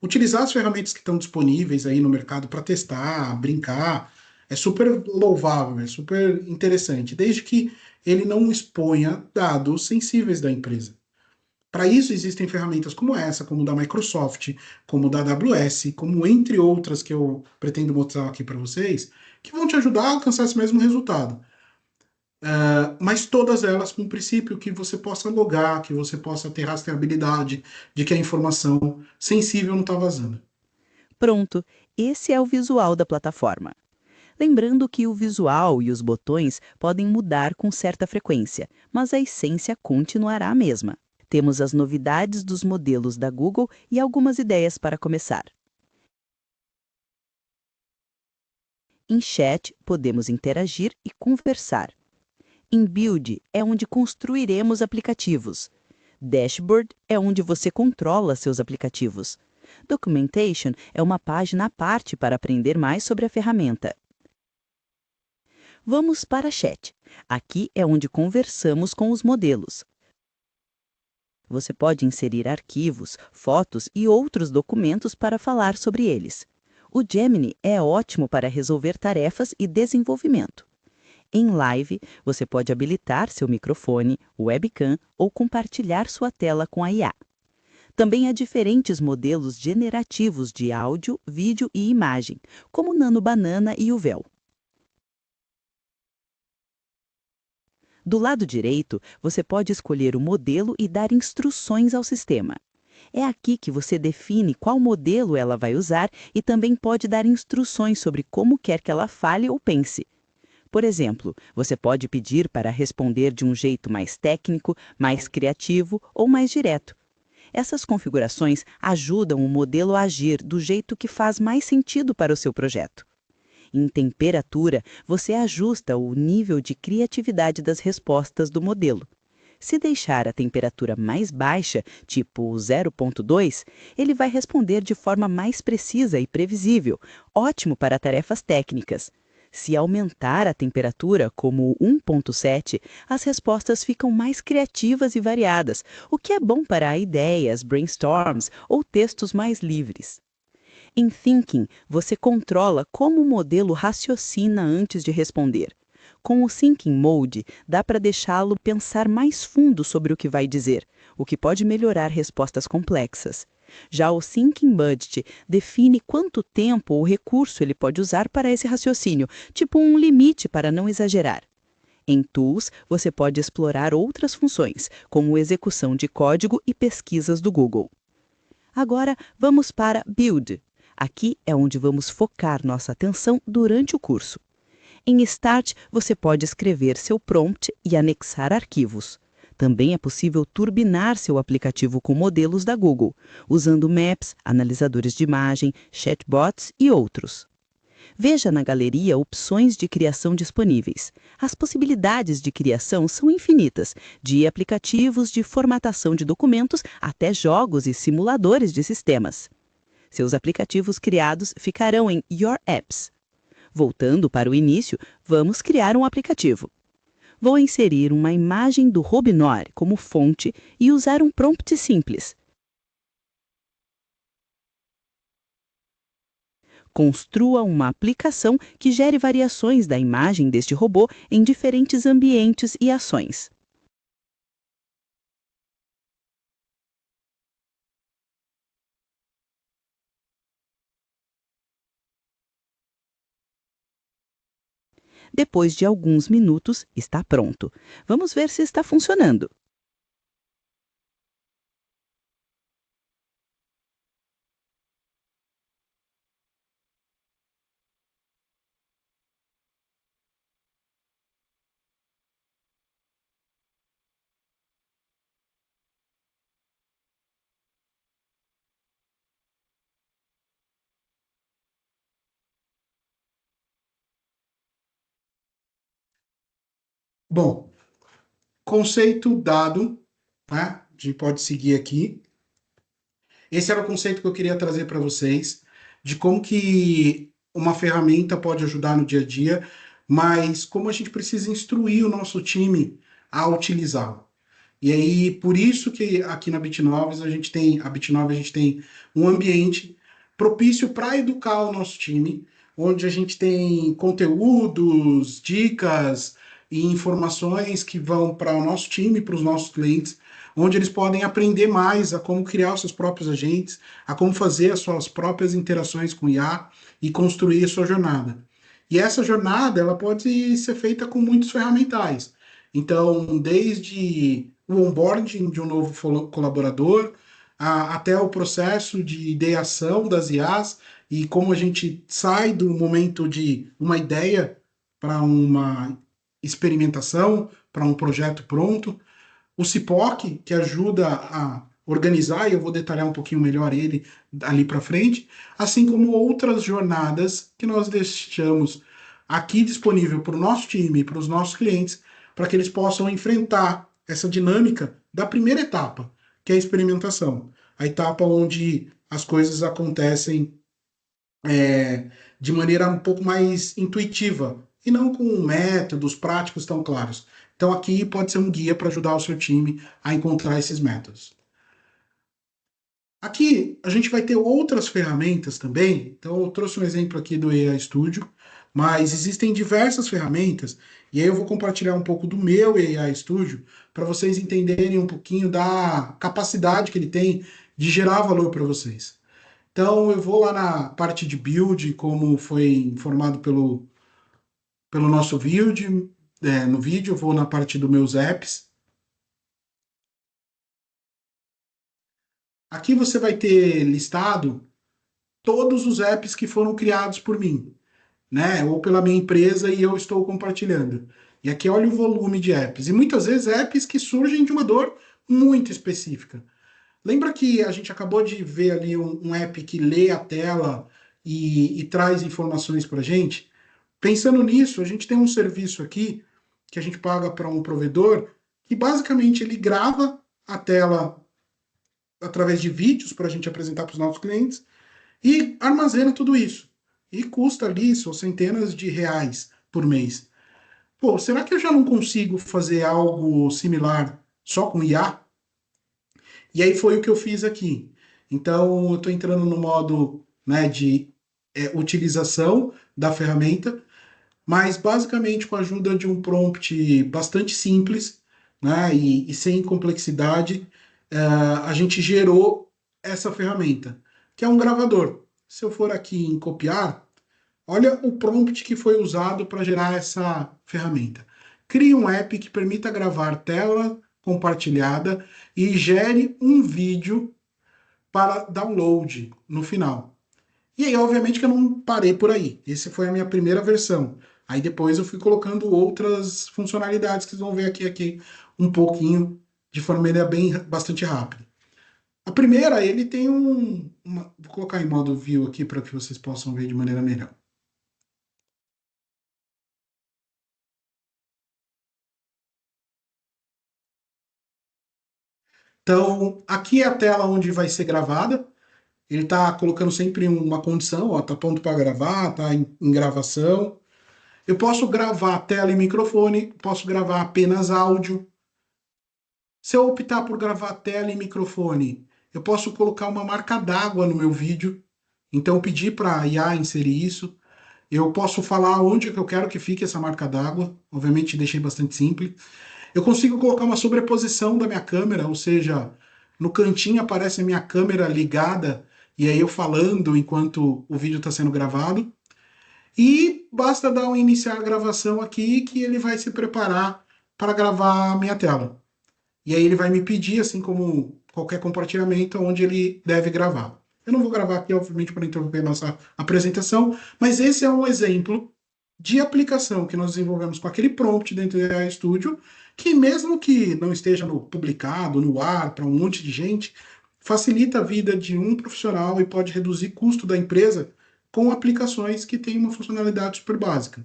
Utilizar as ferramentas que estão disponíveis aí no mercado para testar, brincar, é super louvável, é super interessante, desde que ele não exponha dados sensíveis da empresa. Para isso existem ferramentas como essa, como da Microsoft, como da AWS, como entre outras que eu pretendo mostrar aqui para vocês, que vão te ajudar a alcançar esse mesmo resultado. Mas todas elas com o princípio que você possa logar, que você possa ter rastreabilidade de que a informação sensível não está vazando.
Pronto, esse é o visual da plataforma. Lembrando que o visual e os botões podem mudar com certa frequência, mas a essência continuará a mesma. Temos as novidades dos modelos da Google e algumas ideias para começar. Em chat, podemos interagir e conversar. Em Build é onde construiremos aplicativos. Dashboard é onde você controla seus aplicativos. Documentation é uma página à parte para aprender mais sobre a ferramenta. Vamos para Chat. Aqui é onde conversamos com os modelos. Você pode inserir arquivos, fotos e outros documentos para falar sobre eles. O Gemini é ótimo para resolver tarefas e desenvolvimento. Em live, você pode habilitar seu microfone, webcam ou compartilhar sua tela com a IA. Também há diferentes modelos generativos de áudio, vídeo e imagem, como o Nano Banana e o Vel. Do lado direito, você pode escolher o modelo e dar instruções ao sistema. É aqui que você define qual modelo ela vai usar e também pode dar instruções sobre como quer que ela fale ou pense. Por exemplo, você pode pedir para responder de um jeito mais técnico, mais criativo ou mais direto. Essas configurações ajudam o modelo a agir do jeito que faz mais sentido para o seu projeto. Em temperatura, você ajusta o nível de criatividade das respostas do modelo. Se deixar a temperatura mais baixa, tipo 0,2, ele vai responder de forma mais precisa e previsível, ótimo para tarefas técnicas. Se aumentar a temperatura, como 1,7, as respostas ficam mais criativas e variadas, o que é bom para ideias, brainstorms ou textos mais livres. Em Thinking, você controla como o modelo raciocina antes de responder. Com o Thinking Mode, dá para deixá-lo pensar mais fundo sobre o que vai dizer, o que pode melhorar respostas complexas. Já o Thinking Budget define quanto tempo ou recurso ele pode usar para esse raciocínio, tipo um limite para não exagerar.
Em Tools, você pode explorar outras funções, como execução de código e pesquisas do Google. Agora, vamos para Build. Aqui é onde vamos focar nossa atenção durante o curso. Em Start, você pode escrever seu prompt e anexar arquivos. Também é possível turbinar seu aplicativo com modelos da Google, usando Maps, analisadores de imagem, chatbots e outros. Veja na galeria opções de criação disponíveis. As possibilidades de criação são infinitas, de aplicativos de formatação de documentos até jogos e simuladores de sistemas. Seus aplicativos criados ficarão em Your Apps. Voltando para o início, vamos criar um aplicativo. Vou inserir uma imagem do Robinor como fonte e usar um prompt simples. Construa uma aplicação que gere variações da imagem deste robô em diferentes ambientes e ações. Depois de alguns minutos, está pronto. Vamos ver se está funcionando.
Bom, conceito dado, né? A gente pode seguir aqui. Esse era o conceito que eu queria trazer para vocês, de como que uma ferramenta pode ajudar no dia a dia, mas como a gente precisa instruir o nosso time a utilizá-la. E aí, por isso que aqui na Bitnoves a gente tem um ambiente propício para educar o nosso time, onde a gente tem conteúdos, dicas e informações que vão para o nosso time, para os nossos clientes, onde eles podem aprender mais a como criar os seus próprios agentes, a como fazer as suas próprias interações com o IA e construir a sua jornada. E essa jornada, ela pode ser feita com muitos ferramentais. Então, desde o onboarding de um novo colaborador, até o processo de ideação das IAs e como a gente sai do momento de uma ideia para uma experimentação, para um projeto pronto. O CIPOC, que ajuda a organizar, e eu vou detalhar um pouquinho melhor ele ali para frente, assim como outras jornadas que nós deixamos aqui disponível para o nosso time, para os nossos clientes, para que eles possam enfrentar essa dinâmica da primeira etapa, que é a experimentação. A etapa onde as coisas acontecem de maneira um pouco mais intuitiva e não com métodos práticos tão claros. Então aqui pode ser um guia para ajudar o seu time a encontrar esses métodos. Aqui a gente vai ter outras ferramentas também. Então eu trouxe um exemplo aqui do AI Studio, mas existem diversas ferramentas e aí eu vou compartilhar um pouco do meu AI Studio para vocês entenderem um pouquinho da capacidade que ele tem de gerar valor para vocês. Então eu vou lá na parte de build, como foi informado pelo nosso build, no vídeo, eu vou na parte dos meus apps. Aqui você vai ter listado todos os apps que foram criados por mim, né? Ou pela minha empresa e eu estou compartilhando. E aqui olha o volume de apps. E muitas vezes apps que surgem de uma dor muito específica. Lembra que a gente acabou de ver ali um app que lê a tela e traz informações para a gente? Pensando nisso, a gente tem um serviço aqui que a gente paga para um provedor que basicamente ele grava a tela através de vídeos para a gente apresentar para os nossos clientes e armazena tudo isso. E custa ali são centenas de reais por mês. Pô, será que eu já não consigo fazer algo similar só com IA? E aí foi o que eu fiz aqui. Então, eu estou entrando no modo, né, de utilização da ferramenta, mas basicamente com a ajuda de um prompt bastante simples, né, e sem complexidade, a gente gerou essa ferramenta, que é um gravador. Se eu for aqui em copiar, olha o prompt que foi usado para gerar essa ferramenta. crie um app que permita gravar tela compartilhada e gere um vídeo para download no final. E aí, obviamente, que eu não parei por aí. Essa foi a minha primeira versão. Aí depois eu fui colocando outras funcionalidades que vocês vão ver aqui um pouquinho, de maneira bastante rápida. A primeira, ele tem vou colocar em modo view aqui para que vocês possam ver de maneira melhor. Então, aqui é a tela onde vai ser gravada. Ele está colocando sempre uma condição, ó, tá pronto para gravar, tá em gravação. Eu posso gravar tela e microfone, posso gravar apenas áudio. Se eu optar por gravar tela e microfone, eu posso colocar uma marca d'água no meu vídeo. Então, pedir para a IA inserir isso. Eu posso falar onde que eu quero que fique essa marca d'água. Obviamente, deixei bastante simples. Eu consigo colocar uma sobreposição da minha câmera, ou seja, no cantinho aparece a minha câmera ligada e aí eu falando enquanto o vídeo está sendo gravado. E basta dar um iniciar a gravação aqui que ele vai se preparar para gravar a minha tela. E aí ele vai me pedir, assim como qualquer compartilhamento, onde ele deve gravar. Eu não vou gravar aqui, obviamente, para interromper nossa apresentação, mas esse é um exemplo de aplicação que nós desenvolvemos com aquele prompt dentro do AI Studio, que mesmo que não esteja publicado, no ar, para um monte de gente, facilita a vida de um profissional e pode reduzir custo da empresa com aplicações que têm uma funcionalidade super básica.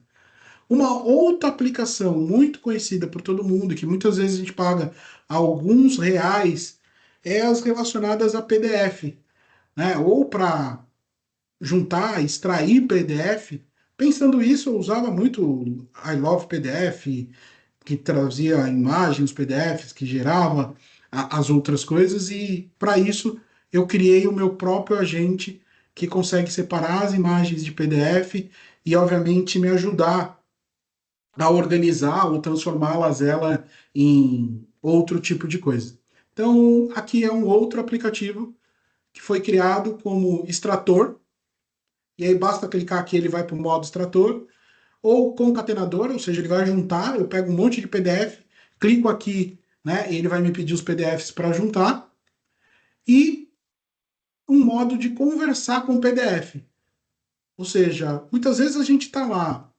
Uma outra aplicação muito conhecida por todo mundo, que muitas vezes a gente paga alguns reais, é as relacionadas a PDF, né? Ou para juntar, extrair PDF. Pensando isso, eu usava muito I Love PDF, que trazia imagens, PDFs, que gerava as outras coisas, e para isso eu criei o meu próprio agente que consegue separar as imagens de PDF e, obviamente, me ajudar a organizar ou transformá-las em outro tipo de coisa. Então, aqui é um outro aplicativo que foi criado como extrator, e aí basta clicar aqui, ele vai para o modo extrator, ou concatenador, ou seja, ele vai juntar, eu pego um monte de PDF, clico aqui, né, e ele vai me pedir os PDFs para juntar, e um modo de conversar com o PDF. Ou seja, muitas vezes a gente está lá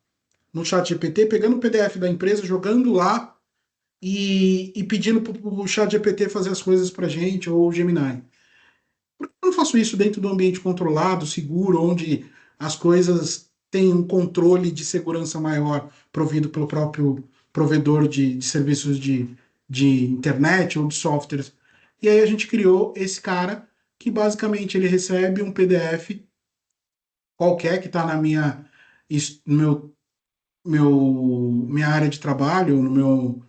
no chat GPT, pegando o PDF da empresa, jogando lá e pedindo para o chat GPT fazer as coisas para a gente, ou o Gemini. Por que eu não faço isso dentro do ambiente controlado, seguro, onde as coisas têm um controle de segurança maior provido pelo próprio provedor de serviços de internet ou de softwares? E aí a gente criou esse cara que basicamente ele recebe um PDF qualquer que está no minha área de trabalho, no meu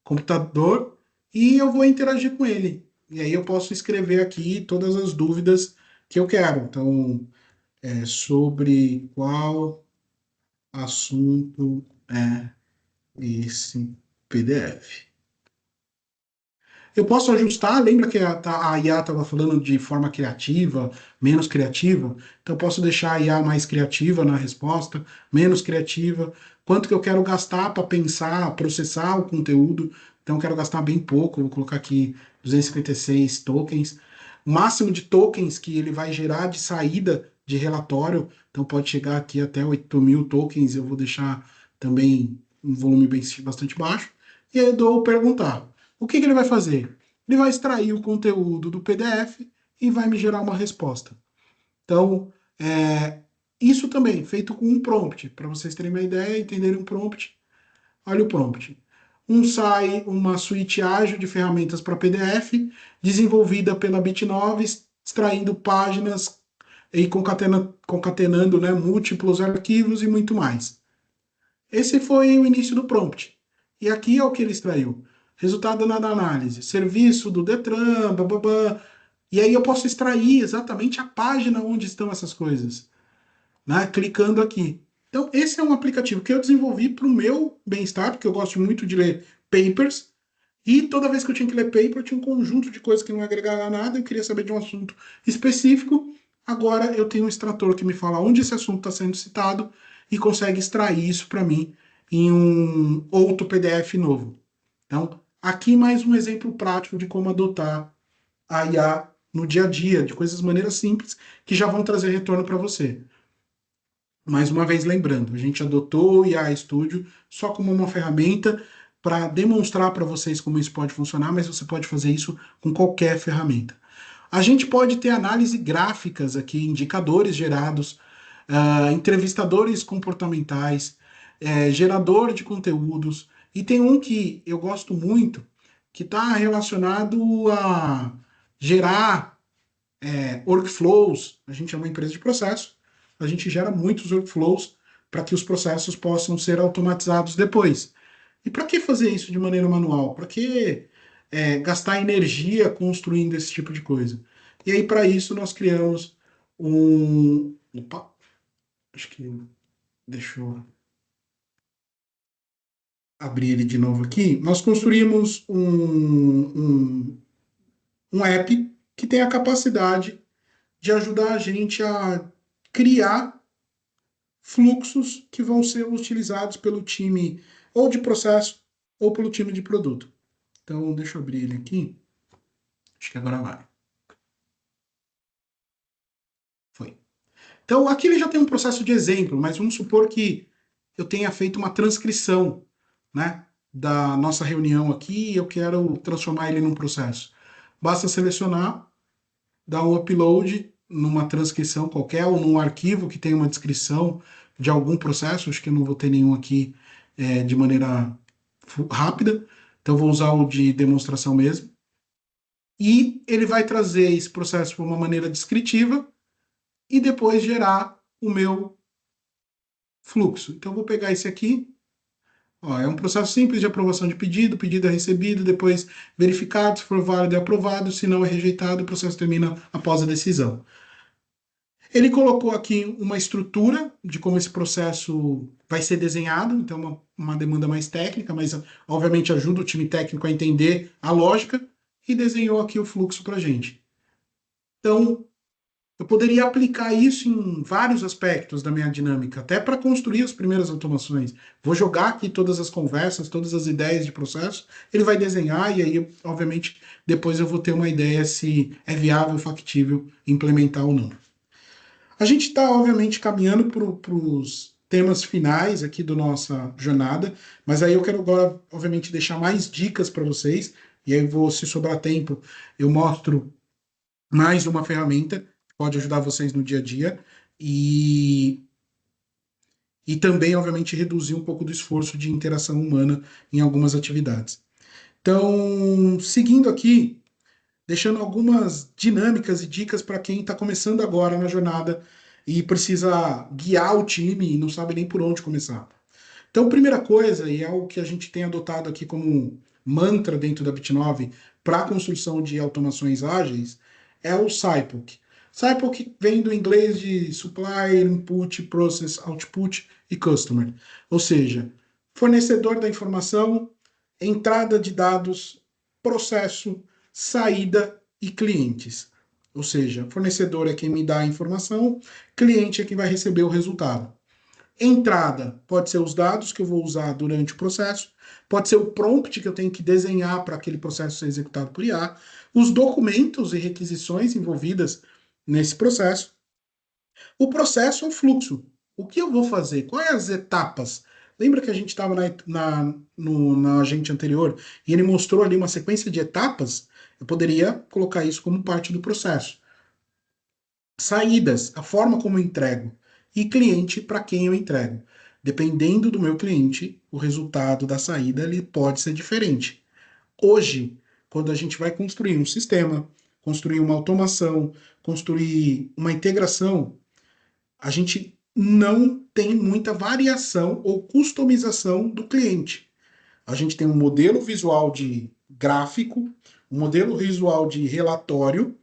computador, e eu vou interagir com ele. E aí eu posso escrever aqui todas as dúvidas que eu quero. Então, sobre qual assunto é esse PDF? Eu posso ajustar, lembra que a IA estava falando de forma criativa, menos criativa? Então eu posso deixar a IA mais criativa na resposta, menos criativa. Quanto que eu quero gastar para pensar, processar o conteúdo? Então eu quero gastar bem pouco, vou colocar aqui 256 tokens. O máximo de tokens que ele vai gerar de saída de relatório, então pode chegar aqui até 8.000 tokens, eu vou deixar também um volume bastante baixo. E aí eu dou perguntar. O que ele vai fazer? Ele vai extrair o conteúdo do PDF e vai me gerar uma resposta. Então, isso também feito com um prompt, para vocês terem uma ideia, entenderem um prompt. Olha o prompt. Uma suíte ágil de ferramentas para PDF, desenvolvida pela Bit9, extraindo páginas e concatenando, né, múltiplos arquivos e muito mais. Esse foi o início do prompt. E aqui é o que ele extraiu. Resultado da análise. Serviço do Detran, bababá. E aí eu posso extrair exatamente a página onde estão essas coisas, né? Clicando aqui. Então, esse é um aplicativo que eu desenvolvi para o meu bem-estar, porque eu gosto muito de ler papers. E toda vez que eu tinha que ler paper, eu tinha um conjunto de coisas que não agregavam nada, eu queria saber de um assunto específico. Agora eu tenho um extrator que me fala onde esse assunto está sendo citado e consegue extrair isso para mim em um outro PDF novo. Então, aqui mais um exemplo prático de como adotar a IA no dia a dia, de coisas de maneiras simples que já vão trazer retorno para você. Mais uma vez lembrando, a gente adotou o IA Studio só como uma ferramenta para demonstrar para vocês como isso pode funcionar, mas você pode fazer isso com qualquer ferramenta. A gente pode ter análise gráficas aqui, indicadores gerados, entrevistadores comportamentais, gerador de conteúdos, e tem um que eu gosto muito, que está relacionado a gerar workflows. A gente é uma empresa de processo, a gente gera muitos workflows para que os processos possam ser automatizados depois. E para que fazer isso de maneira manual? Para que gastar energia construindo esse tipo de coisa? E aí, para isso, nós criamos um. Opa, acho que. Deixa eu abrir ele de novo aqui. Nós construímos um app que tem a capacidade de ajudar a gente a criar fluxos que vão ser utilizados pelo time ou de processo ou pelo time de produto. Então, deixa eu abrir ele aqui. Acho que agora vai. Foi. Então, aqui ele já tem um processo de exemplo, mas vamos supor que eu tenha feito uma transcrição, né, da nossa reunião aqui e eu quero transformar ele num processo. Basta selecionar, dar um upload numa transcrição qualquer ou num arquivo que tenha uma descrição de algum processo. Acho que eu não vou ter nenhum aqui de maneira rápida, então vou usar o de demonstração mesmo. E ele vai trazer esse processo de uma maneira descritiva e depois gerar o meu fluxo. Então, vou pegar esse aqui. Ó, é um processo simples de aprovação de pedido, pedido é recebido, depois verificado, se for válido é aprovado, se não é rejeitado, o processo termina após a decisão. Ele colocou aqui uma estrutura de como esse processo vai ser desenhado, então uma demanda mais técnica, mas obviamente ajuda o time técnico a entender a lógica e desenhou aqui o fluxo para a gente. Então, eu poderia aplicar isso em vários aspectos da minha dinâmica, até para construir as primeiras automações. Vou jogar aqui todas as conversas, todas as ideias de processo, ele vai desenhar e aí, obviamente, depois eu vou ter uma ideia se é viável, factível implementar ou não. A gente está, obviamente, caminhando para os temas finais aqui da nossa jornada, mas aí eu quero agora, obviamente, deixar mais dicas para vocês, e aí se sobrar tempo, eu mostro mais uma ferramenta que pode ajudar vocês no dia a dia e também, obviamente, reduzir um pouco do esforço de interação humana em algumas atividades. Então, seguindo aqui, deixando algumas dinâmicas e dicas para quem está começando agora na jornada e precisa guiar o time e não sabe nem por onde começar. Então, primeira coisa, e é o que a gente tem adotado aqui como mantra dentro da Bit9 para a construção de automações ágeis, é o SIPOC. SIPOC vem do inglês de Supplier, Input, Process, Output e Customer. Ou seja, fornecedor da informação, entrada de dados, processo, saída e clientes. Ou seja, fornecedor é quem me dá a informação, cliente é quem vai receber o resultado. Entrada pode ser os dados que eu vou usar durante o processo, pode ser o prompt que eu tenho que desenhar para aquele processo ser executado por IA, os documentos e requisições envolvidas nesse processo. O processo é o fluxo. O que eu vou fazer? Quais as etapas? Lembra que a gente estava na agente anterior e ele mostrou ali uma sequência de etapas? Eu poderia colocar isso como parte do processo. Saídas, a forma como eu entrego. E cliente, para quem eu entrego. Dependendo do meu cliente, o resultado da saída ele pode ser diferente. Hoje, quando a gente vai construir um sistema, construir uma automação, construir uma integração, a gente não tem muita variação ou customização do cliente. A gente tem um modelo visual de gráfico, um modelo visual de relatório,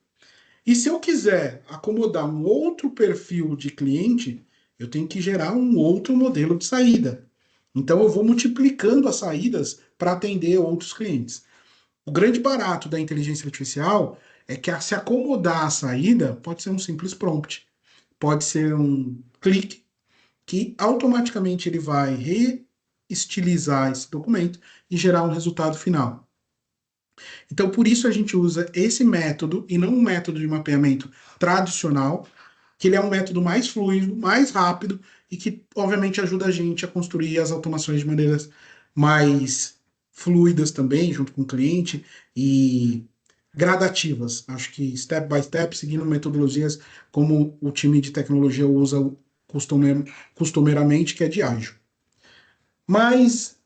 e se eu quiser acomodar um outro perfil de cliente, eu tenho que gerar um outro modelo de saída. Então eu vou multiplicando as saídas para atender outros clientes. O grande barato da inteligência artificial é que se acomodar a saída pode ser um simples prompt, pode ser um clique que automaticamente ele vai estilizar esse documento e gerar um resultado final. Então, por isso a gente usa esse método e não um método de mapeamento tradicional, que ele é um método mais fluido, mais rápido e que, obviamente, ajuda a gente a construir as automações de maneiras mais fluidas também, junto com o cliente, e gradativas. Acho que step by step, seguindo metodologias como o time de tecnologia usa costumeiramente, que é de ágil. Mas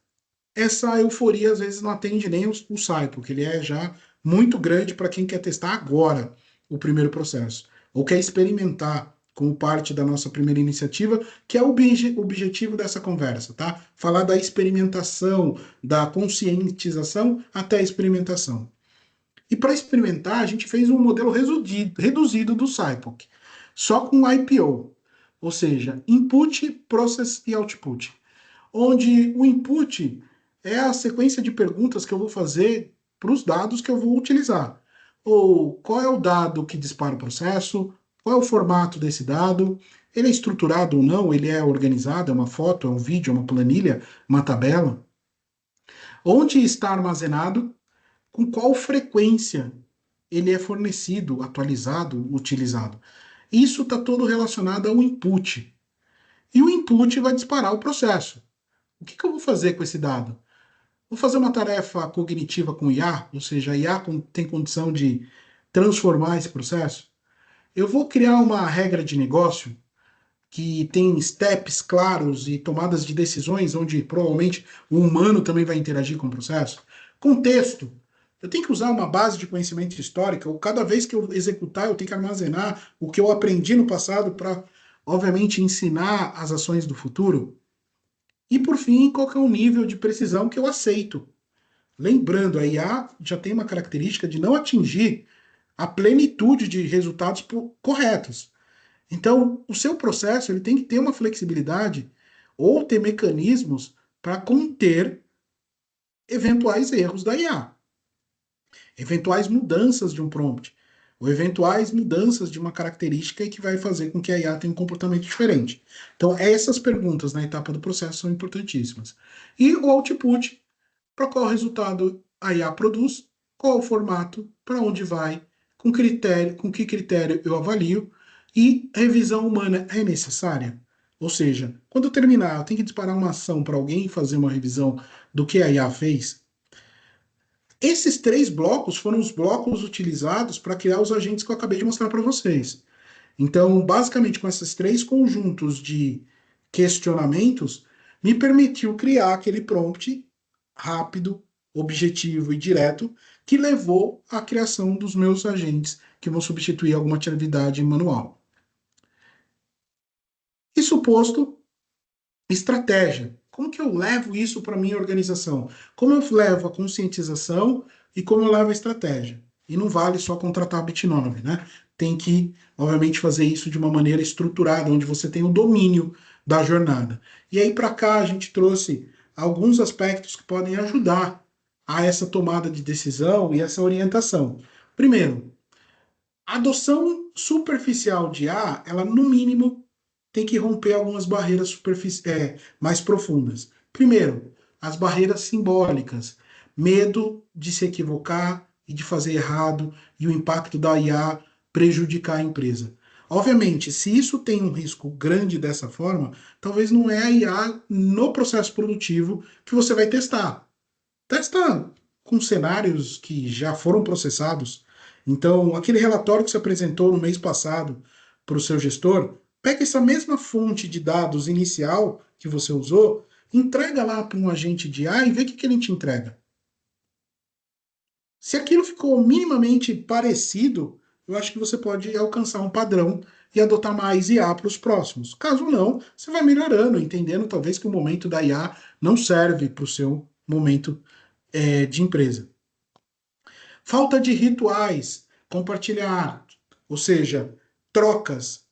essa euforia às vezes não atende nem o SAI, porque ele é já muito grande para quem quer testar agora o primeiro processo, ou quer experimentar como parte da nossa primeira iniciativa, que é o objetivo dessa conversa, tá? Falar da experimentação, da conscientização até a experimentação. E para experimentar, a gente fez um modelo reduzido do SciPoc, só com IPO, ou seja, Input, Process e Output, onde o input é a sequência de perguntas que eu vou fazer para os dados que eu vou utilizar. Ou qual é o dado que dispara o processo, qual é o formato desse dado, ele é estruturado ou não, ele é organizado, é uma foto, é um vídeo, é uma planilha, uma tabela. Onde está armazenado, com qual frequência ele é fornecido, atualizado, utilizado. Isso está todo relacionado ao input. E o input vai disparar o processo. O que eu vou fazer com esse dado? Vou fazer uma tarefa cognitiva com IA, ou seja, a IA tem condição de transformar esse processo? Eu vou criar uma regra de negócio que tem steps claros e tomadas de decisões onde provavelmente o humano também vai interagir com o processo? Contexto. Eu tenho que usar uma base de conhecimento histórica, ou cada vez que eu executar, eu tenho que armazenar o que eu aprendi no passado para, obviamente, ensinar as ações do futuro. E, por fim, qual que é o nível de precisão que eu aceito? Lembrando, a IA já tem uma característica de não atingir a plenitude de resultados corretos. Então, o seu processo ele tem que ter uma flexibilidade ou ter mecanismos para conter eventuais erros da IA, eventuais mudanças de um prompt, ou eventuais mudanças de uma característica que vai fazer com que a IA tenha um comportamento diferente. Então, essas perguntas na etapa do processo são importantíssimas. E o output, para qual resultado a IA produz, qual o formato, para onde vai, com que critério eu avalio, e revisão humana é necessária? Ou seja, quando eu terminar, eu tenho que disparar uma ação para alguém fazer uma revisão do que a IA fez. Esses 3 blocos foram os blocos utilizados para criar os agentes que eu acabei de mostrar para vocês. Então, basicamente, com esses 3 conjuntos de questionamentos, me permitiu criar aquele prompt rápido, objetivo e direto que levou à criação dos meus agentes que vão substituir alguma atividade manual. Isso posto, estratégia. Como que eu levo isso para a minha organização? Como eu levo a conscientização e como eu levo a estratégia? E não vale só contratar a Bitnove, né? Tem que, obviamente, fazer isso de uma maneira estruturada, onde você tem o domínio da jornada. E aí, para cá, a gente trouxe alguns aspectos que podem ajudar a essa tomada de decisão e essa orientação. Primeiro, a adoção superficial de A, ela, no mínimo, tem que romper algumas barreiras mais profundas. Primeiro, as barreiras simbólicas, medo de se equivocar e de fazer errado e o impacto da IA prejudicar a empresa. Obviamente, se isso tem um risco grande dessa forma, talvez não é a IA no processo produtivo que você vai testar. Testa com cenários que já foram processados. Então, aquele relatório que você apresentou no mês passado para o seu gestor, pega essa mesma fonte de dados inicial que você usou, entrega lá para um agente de IA e vê o que ele te entrega. Se aquilo ficou minimamente parecido, eu acho que você pode alcançar um padrão e adotar mais IA para os próximos. Caso não, você vai melhorando, entendendo talvez que o momento da IA não serve para o seu momento de empresa. Falta de rituais, compartilhar, ou seja, trocas.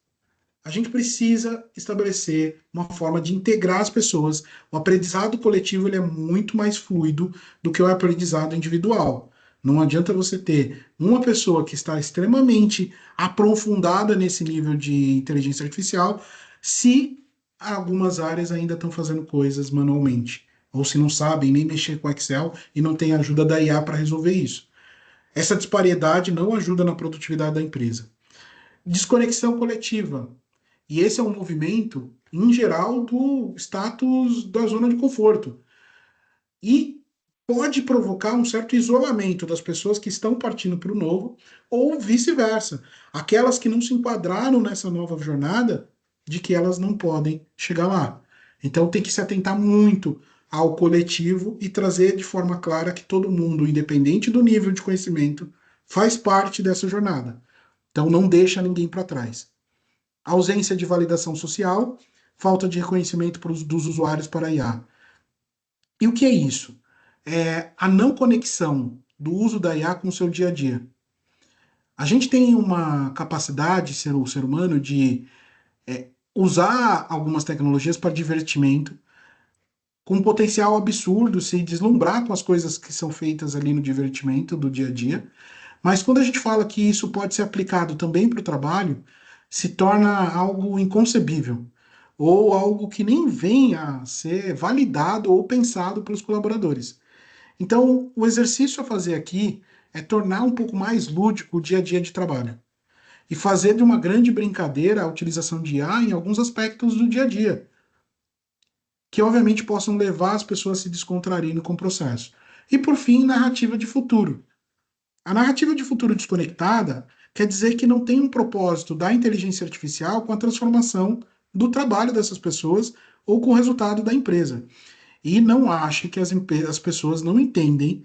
A gente precisa estabelecer uma forma de integrar as pessoas. O aprendizado coletivo ele é muito mais fluido do que o aprendizado individual. Não adianta você ter uma pessoa que está extremamente aprofundada nesse nível de inteligência artificial se algumas áreas ainda estão fazendo coisas manualmente. ou se não sabem nem mexer com Excel e não tem ajuda da IA para resolver isso. Essa disparidade não ajuda na produtividade da empresa. Desconexão coletiva. E esse é um movimento, em geral, do status da zona de conforto. E pode provocar um certo isolamento das pessoas que estão partindo para o novo, ou vice-versa. Aquelas que não se enquadraram nessa nova jornada, de que elas não podem chegar lá. Então tem que se atentar muito ao coletivo e trazer de forma clara que todo mundo, independente do nível de conhecimento, faz parte dessa jornada. Então não deixa ninguém para trás. Ausência de validação social, falta de reconhecimento dos usuários para a IA. E o que é isso? É a não conexão do uso da IA com o seu dia a dia. A gente tem uma capacidade, o ser humano, de usar algumas tecnologias para divertimento, com um potencial absurdo, se deslumbrar com as coisas que são feitas ali no divertimento do dia a dia. Mas quando a gente fala que isso pode ser aplicado também para o trabalho, se torna algo inconcebível, ou algo que nem vem a ser validado ou pensado pelos colaboradores. Então, o exercício a fazer aqui é tornar um pouco mais lúdico o dia a dia de trabalho e fazer de uma grande brincadeira a utilização de IA em alguns aspectos do dia a dia, que obviamente possam levar as pessoas a se descontraírem com o processo. E por fim, narrativa de futuro. A narrativa de futuro desconectada quer dizer que não tem um propósito da inteligência artificial com a transformação do trabalho dessas pessoas ou com o resultado da empresa. E não ache que as pessoas não entendem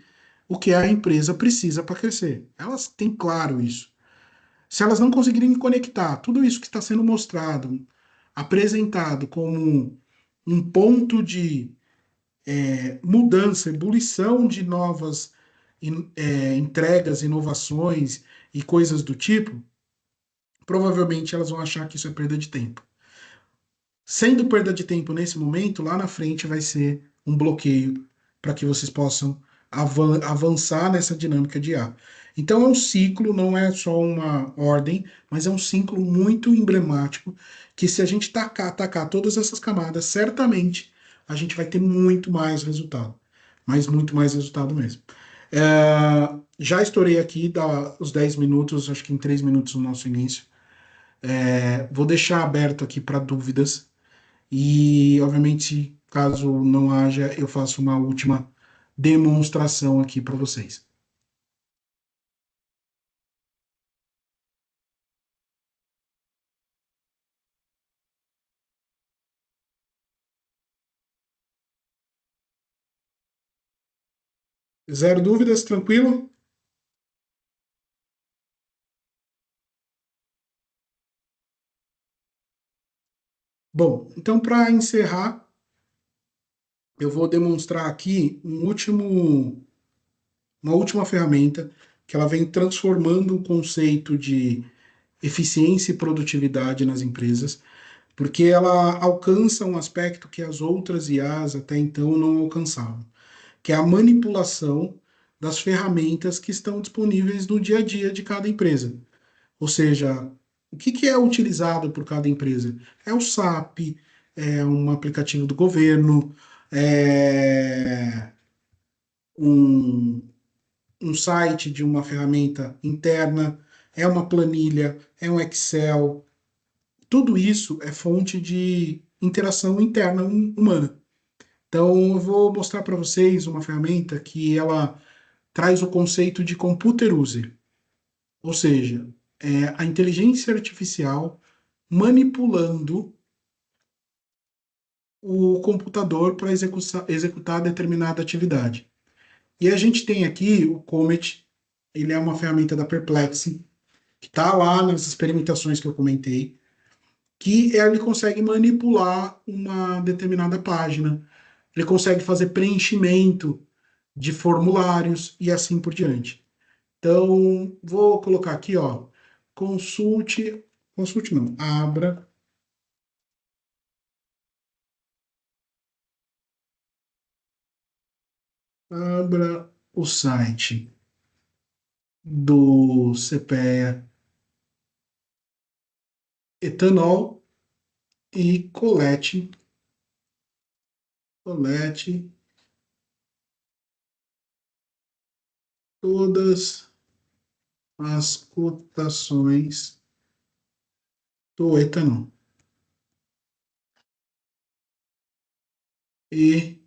o que a empresa precisa para crescer. Elas têm claro isso. Se elas não conseguirem conectar tudo isso que está sendo mostrado, apresentado como um ponto de mudança, ebulição de novas entregas, inovações e coisas do tipo, provavelmente elas vão achar que isso é perda de tempo. Sendo perda de tempo nesse momento, lá na frente vai ser um bloqueio para que vocês possam avançar nessa dinâmica de IA. Então é um ciclo, não é só uma ordem, mas é um ciclo muito emblemático que se a gente atacar todas essas camadas, certamente a gente vai ter muito mais resultado. Mas muito mais resultado mesmo. Já estourei aqui os 10 minutos, acho que em 3 minutos no nosso início. Vou deixar aberto aqui para dúvidas. E, obviamente, caso não haja, eu faço uma última demonstração aqui para vocês. Zero dúvidas, tranquilo? Bom, então, para encerrar, eu vou demonstrar aqui uma última ferramenta que ela vem transformando o conceito de eficiência e produtividade nas empresas, porque ela alcança um aspecto que as outras IAs até então não alcançavam, que é a manipulação das ferramentas que estão disponíveis no dia a dia de cada empresa. Ou seja, o que é utilizado por cada empresa? É o SAP, é um aplicativo do governo, é um, um site de uma ferramenta interna, é uma planilha, é um Excel. Tudo isso é fonte de interação interna humana. Então, eu vou mostrar para vocês uma ferramenta que ela traz o conceito de computer user, ou seja, a inteligência artificial manipulando o computador para executar determinada atividade. E a gente tem aqui o Comet, ele é uma ferramenta da Perplexity, que está lá nas experimentações que eu comentei, que ele consegue manipular uma determinada página, ele consegue fazer preenchimento de formulários e assim por diante. Então, vou colocar aqui, ó, consulte não, abra o site do CPEA Etanol e colete todas as cotações do etanol. E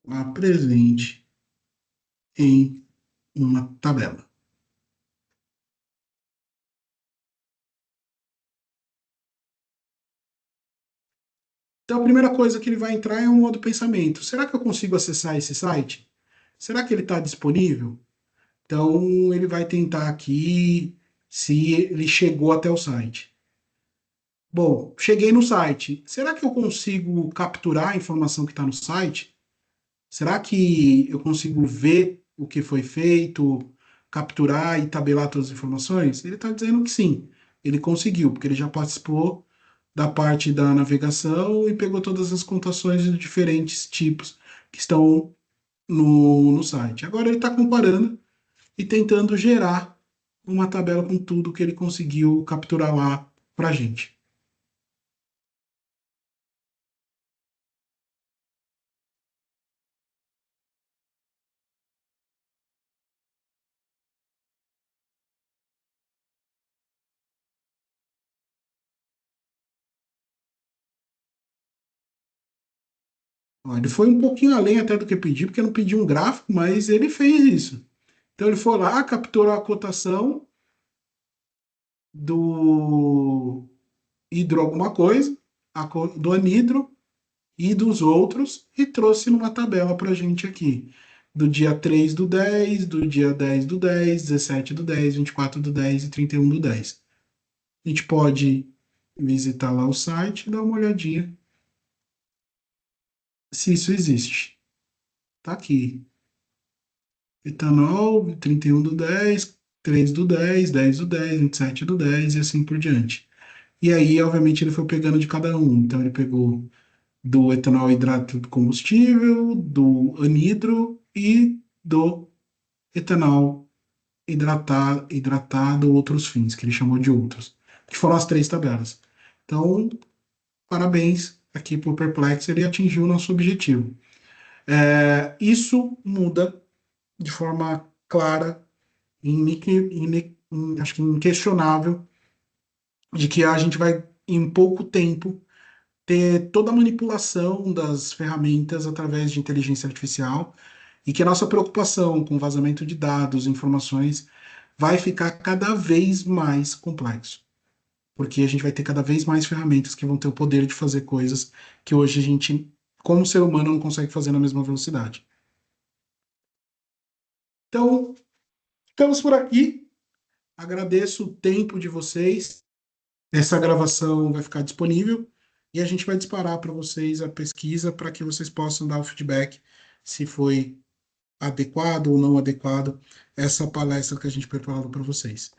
apresente em uma tabela. Então, a primeira coisa que ele vai entrar é o modo pensamento. Será que eu consigo acessar esse site? Será que ele está disponível? Então, ele vai tentar aqui se ele chegou até o site. Bom, cheguei no site. Será que eu consigo capturar a informação que está no site? Será que eu consigo ver o que foi feito, capturar e tabelar todas as informações? Ele está dizendo que sim, ele conseguiu, porque ele já participou da parte da navegação e pegou todas as contações de diferentes tipos que estão no site. Agora ele está comparando e tentando gerar uma tabela com tudo que ele conseguiu capturar lá para a gente. Ó, ele foi um pouquinho além até do que pedi, porque eu não pedi um gráfico, mas ele fez isso. Então ele foi lá, capturou a cotação do hidro alguma coisa, do anidro e dos outros, e trouxe numa tabela para a gente aqui. Do dia 3 do 10, do dia 10 do 10, 17 do 10, 24 do 10 e 31 do 10. A gente pode visitar lá o site e dar uma olhadinha se isso existe. Tá aqui. Etanol, 31 do 10, 3 do 10, 10 do 10, 27 do 10 e assim por diante. E aí, obviamente, ele foi pegando de cada um. Então, ele pegou do etanol hidrato de combustível, do anidro e do etanol hidratado outros fins, que ele chamou de outros, que foram as três tabelas. Então, parabéns aqui para o Perplex, ele atingiu o nosso objetivo. Isso muda de forma clara, acho que inquestionável, de que a gente vai, em pouco tempo, ter toda a manipulação das ferramentas através de inteligência artificial e que a nossa preocupação com vazamento de dados, informações, vai ficar cada vez mais complexo. Porque a gente vai ter cada vez mais ferramentas que vão ter o poder de fazer coisas que hoje a gente, como ser humano, não consegue fazer na mesma velocidade. Então, ficamos por aqui. Agradeço o tempo de vocês. Essa gravação vai ficar disponível e a gente vai disparar para vocês a pesquisa para que vocês possam dar o feedback se foi adequado ou não adequado essa palestra que a gente preparou para vocês.